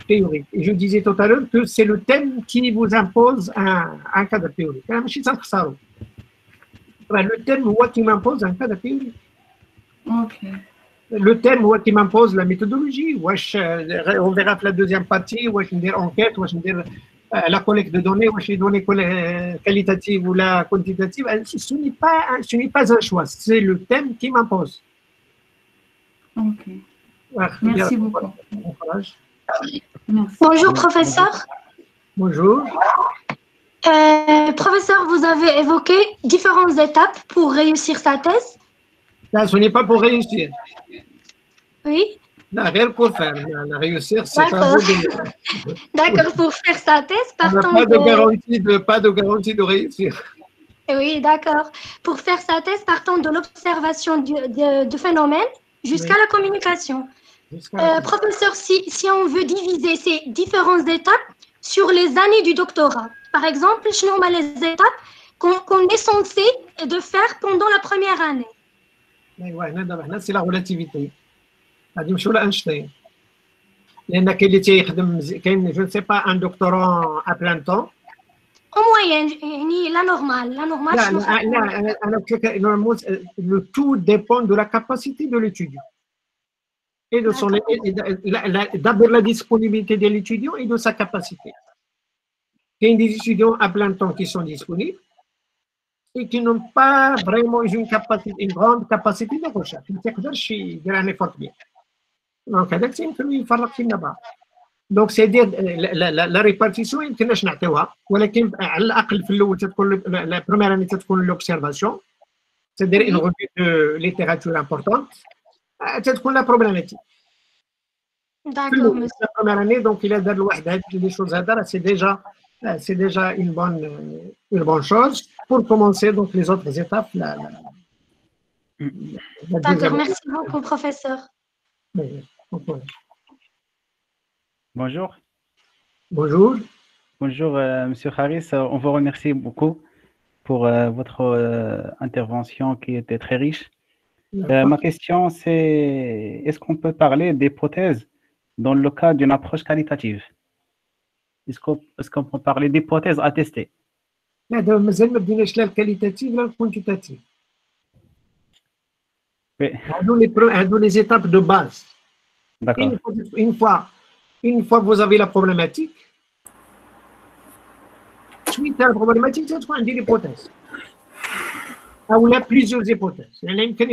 théorique. Et je disais tout à l'heure que c'est le thème qui vous impose un cadre théorique. Le thème qui m'impose un cadre théorique. Okay. Le thème qui m'impose la méthodologie. On verra la deuxième partie, enquête, la collecte de données, les données qualitatives ou la quantitative. Ce n'est pas un choix, c'est le thème qui m'impose. Ok. Merci beaucoup. Bon courage. Merci. Bonjour, professeur. Bonjour. Professeur, vous avez évoqué différentes étapes pour réussir sa thèse. Là, ce n'est pas pour réussir. Oui. Non, rien pour faire. La réussir, c'est pas D'accord, pour faire sa thèse, partons pas de garantie de réussir. Oui, d'accord. Pour faire sa thèse, partons de l'observation du phénomène jusqu'à la communication. Professeur, si on veut diviser ces différentes étapes sur les années du doctorat, par exemple, je nomme les étapes qu'on est censé de faire pendant la première année. C'est la relativité. غادي نمشيو لأينشتاين. لأن كاين اللي تيخدم كاين je ne sais pas un doctorant à plein temps. En moyenne, la normale. Le tout dépend de la capacité de l'étudiant. Et de son, d'abord la disponibilité de l'étudiant et de sa capacité. Il y a des étudiants à plein temps qui sont disponibles et qui n'ont pas vraiment une grande capacité de recherche. Ils ne peuvent pas faire un effort bien. Donc, donc c'est-à-dire la répartition يمكن نعطيوها ولكن على الاقل في الاول تكون la première année تكون l'observation, c'est-à-dire une revue de littérature importante, تكون la problématique. D'accord, monsieur. La première année, donc il a دار الواحد هاد les choses هذا c'est déjà une bonne chose pour commencer donc les autres étapes. D'accord, merci beaucoup professeur. Bonjour. Bonjour. Bonjour, Monsieur Harris. On vous remercie beaucoup pour votre intervention qui était très riche. Ma question, c'est est-ce qu'on peut parler d'hypothèses dans le cas d'une approche qualitative? Est-ce qu'on peut parler d'hypothèses à tester? هذا مازال ما بديناش لا الكاليتاتيف لا الكوانتيتاتيف. هادو les étapes de base. D'accord. Une fois que vous avez la problématique, suite à la problématique, tu as une hypothèse. Ou il y a plusieurs hypothèses. Il y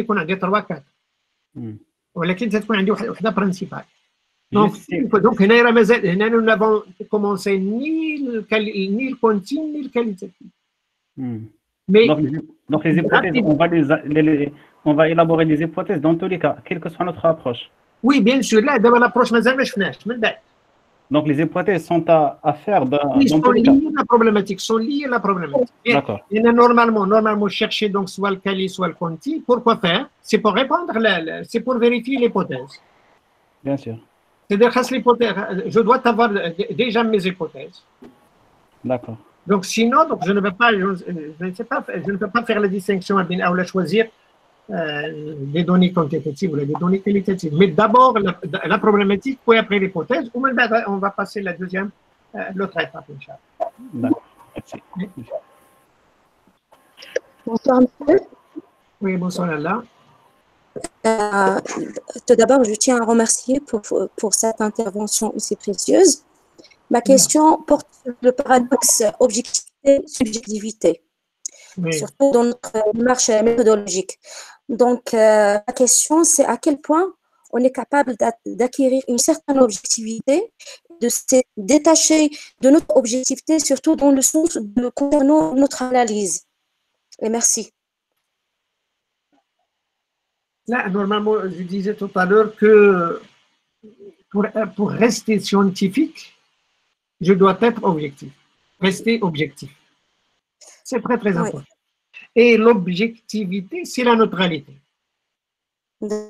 en a 3 4. ولكن تكون عندي وحده principale. Donc nous n'avons commencé ni le continu ni le qualitatif. Mais donc les hypothèses, on va élaborer des hypothèses dans tous les cas, quelle que soit notre approche. Oui, bien sûr. Là, d'abord l'approche مازال ما شفناش. Donc les hypothèses sont à faire dans tous les cas. Sont liées à la problématique. D'accord. Il y a normalement chercher donc soit le quali, soit le quanti. Pourquoi faire? C'est pour répondre, c'est pour vérifier l'hypothèse. Bien sûr. C'est-à-dire je dois avoir déjà mes hypothèses. D'accord. Donc sinon, donc je ne peux pas faire la distinction ou la choisir des données quantitatives ou des données qualitatives. Mais d'abord la problématique, puis après l'hypothèse, ou même on va passer la deuxième, l'autre étape, Inch'Allah. D'accord. Merci. Bonsoir, monsieur. Oui, bonsoir, Allah. Tout d'abord, je tiens à remercier pour cette intervention aussi précieuse. Ma question porte sur le paradoxe objectivité-subjectivité, surtout dans notre démarche méthodologique. Donc, la question, c'est à quel point on est capable d'acquérir une certaine objectivité, de se détacher de notre objectivité, surtout dans le sens de concernant notre analyse. Et merci. Là, normalement, je disais tout à l'heure que pour rester scientifique, je dois être objectif. Rester objectif. C'est très, très important. Et l'objectivité, c'est la neutralité.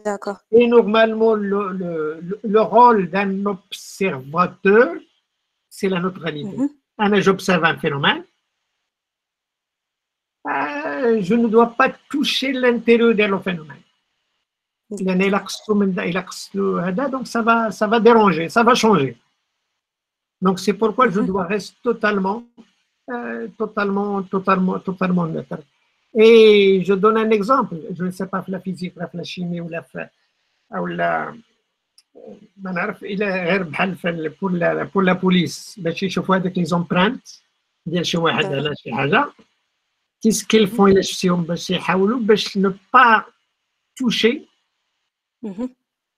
D'accord. Et normalement, le rôle d'un observateur, c'est la neutralité. J'observe un phénomène. Je ne dois pas toucher l'intérieur de le phénomène. Donc ça va déranger, ça va changer. Donc c'est pourquoi je dois rester totalement neutre. Et je donne un exemple, je ne sais pas la physique, la chimie ou pour la police باش يشوفوا هذيك les empreintes ديال شي واحد على شي حاجه. Qu'est-ce qu'ils font إلا شفتيهم باش يحاولوا باش ne pas toucher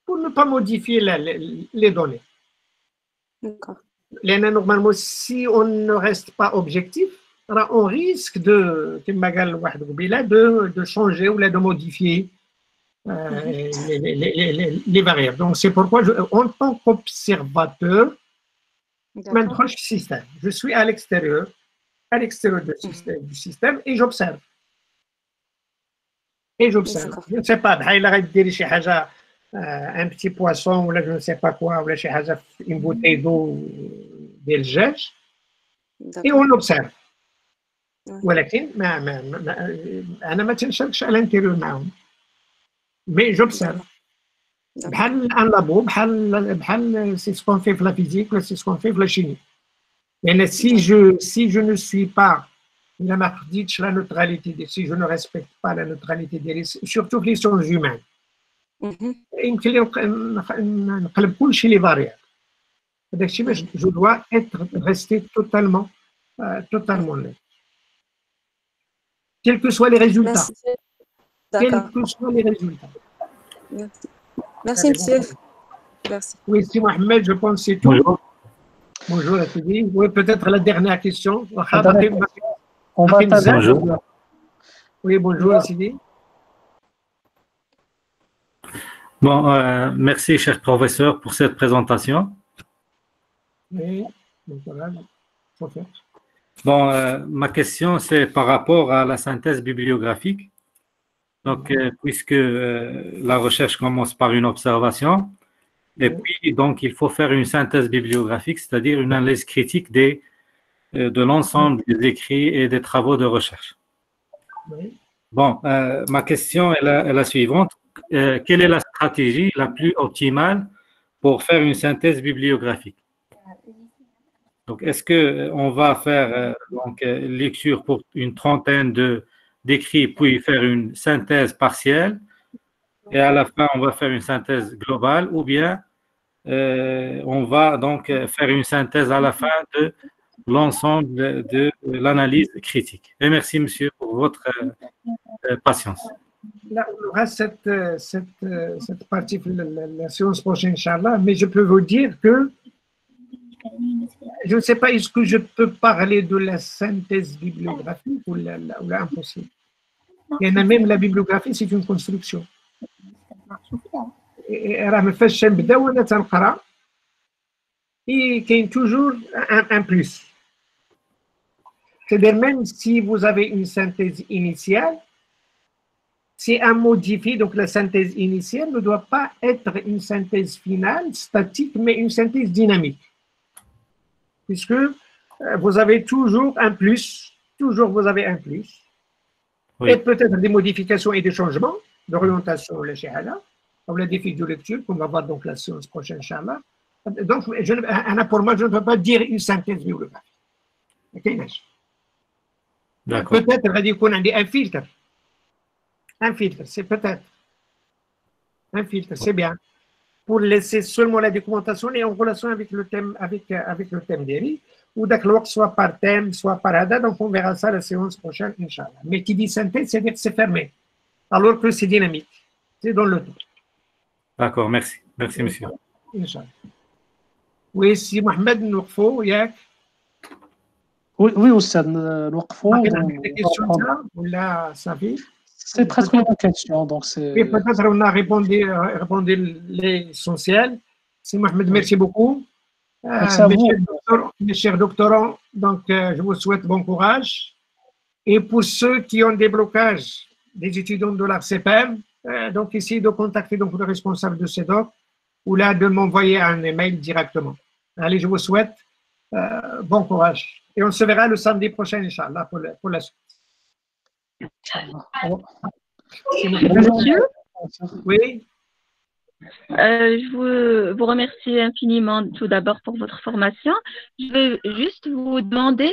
pour ne pas modifier les données. D'accord. Normalement, si on ne reste pas objectif, on risque de changer ou de modifier les variables. Donc, c'est pourquoi, en tant qu'observateur, maintenant, je suis à l'extérieur du système et j'observe. Je ne sais pas, un petit poisson ou là, je ne sais pas quoi, ou là, une bouteille d'eau d'Elgège, et on observe. ولكن انا ما تنشاركش على الانتيريور معاهم مي جوبسيرف بحال ان لابو بحال سي سكون في لا فيزيك ولا سي سكون في لا شيمي لان سي جو نو سوي با الا ما خديتش لا نوتراليتي سي جو نو ريسبكت با لا نوتراليتي ديالي سورتو في لي سونس هيومان يمكن لي نقلب كلشي لي فاريابل هذاك الشيء باش جو دوا اتر ريستي توتالمون libre quels que soient les résultats. Quels que soient les résultats. Merci, monsieur. Merci. Oui, si Mohamed, je pense que c'est tout. Bonjour, Assidi. Oui, peut-être la dernière question. On va bonjour. Oui, bonjour, Assidi. Bon, merci, cher professeur, pour cette présentation. Oui, donc voilà, faut faire. Bon, ma question, c'est par rapport à la synthèse bibliographique. Donc, puisque la recherche commence par une observation, et puis, donc, il faut faire une synthèse bibliographique, c'est-à-dire une analyse critique de l'ensemble des écrits et des travaux de recherche. Bon, ma question est la suivante. Quelle est la stratégie la plus optimale pour faire une synthèse bibliographique? Donc, est-ce qu'on va faire lecture pour une trentaine d'écrits, puis faire une synthèse partielle, et à la fin, on va faire une synthèse globale, ou bien on va donc faire une synthèse à la fin de l'ensemble de l'analyse critique. Et merci, monsieur, pour votre patience. Là, on aura cette partie de la séance prochaine, Inch'Allah, mais je peux vous dire que je ne sais pas, est-ce que je peux parler de la synthèse bibliographique ou la impossible. Il y en a même la bibliographie, c'est une construction. راه ما فاش نبدا وانا تنقرا كاين toujours un plus. C'est-à-dire même si vous avez une synthèse initiale, c'est à modifier, donc la synthèse initiale ne doit pas être une synthèse finale, statique, mais une synthèse dynamique. Puisque vous avez toujours un plus, vous avez un plus, oui. Et peut-être des modifications et des changements d'orientation, ou les défis de lecture, qu'on va voir donc la séance prochaine, Inch'Allah. Donc, pour moi, je ne peux pas dire une synthèse bibliographique. Peut-être, on a dit un filtre. Un filtre, c'est peut-être. Un filtre, c'est bien. Pour laisser seulement la documentation et en relation avec le thème, avec le thème d'Eri, ou d'accord, soit par thème, soit par ADA, donc on verra ça la séance prochaine, Inch'Allah. Mais qui dit synthèse, c'est-à-dire que c'est fermé, alors que c'est dynamique, c'est dans le temps. D'accord, merci. Merci, monsieur. Inch'Allah. Oui, si Mohamed Nourfo, Yak. Oui, Oustad, Nourfo. Des questions là, ou là, ça fait. C'est presque une question, donc c'est... Oui, peut-être on a répondu l'essentiel. Si Mohamed, merci beaucoup. Mes chers doctorants, donc je vous souhaite bon courage. Et pour ceux qui ont des blocages, des étudiants de l'ARCPM, donc essayez de contacter donc, le responsable de CEDOC ou là de m'envoyer un email directement. Allez, je vous souhaite bon courage. Et on se verra le samedi prochain, Inch'Allah, pour la suite. Monsieur, oui. Je vous remercie infiniment tout d'abord pour votre formation. Je vais juste vous demander,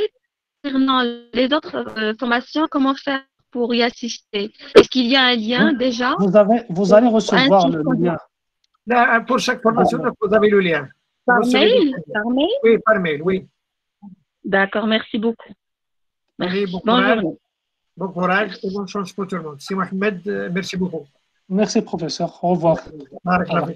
concernant les autres formations, comment faire pour y assister. Est-ce qu'il y a un lien déjà? Vous allez recevoir le lien. Là, pour chaque formation, vous avez le lien. Par mail? Oui, par mail, oui. D'accord, merci beaucoup. Merci. Bon courage et bonne chance pour tout le monde. Si Mohamed, merci beaucoup. Merci, professeur. Au revoir. Barakallah.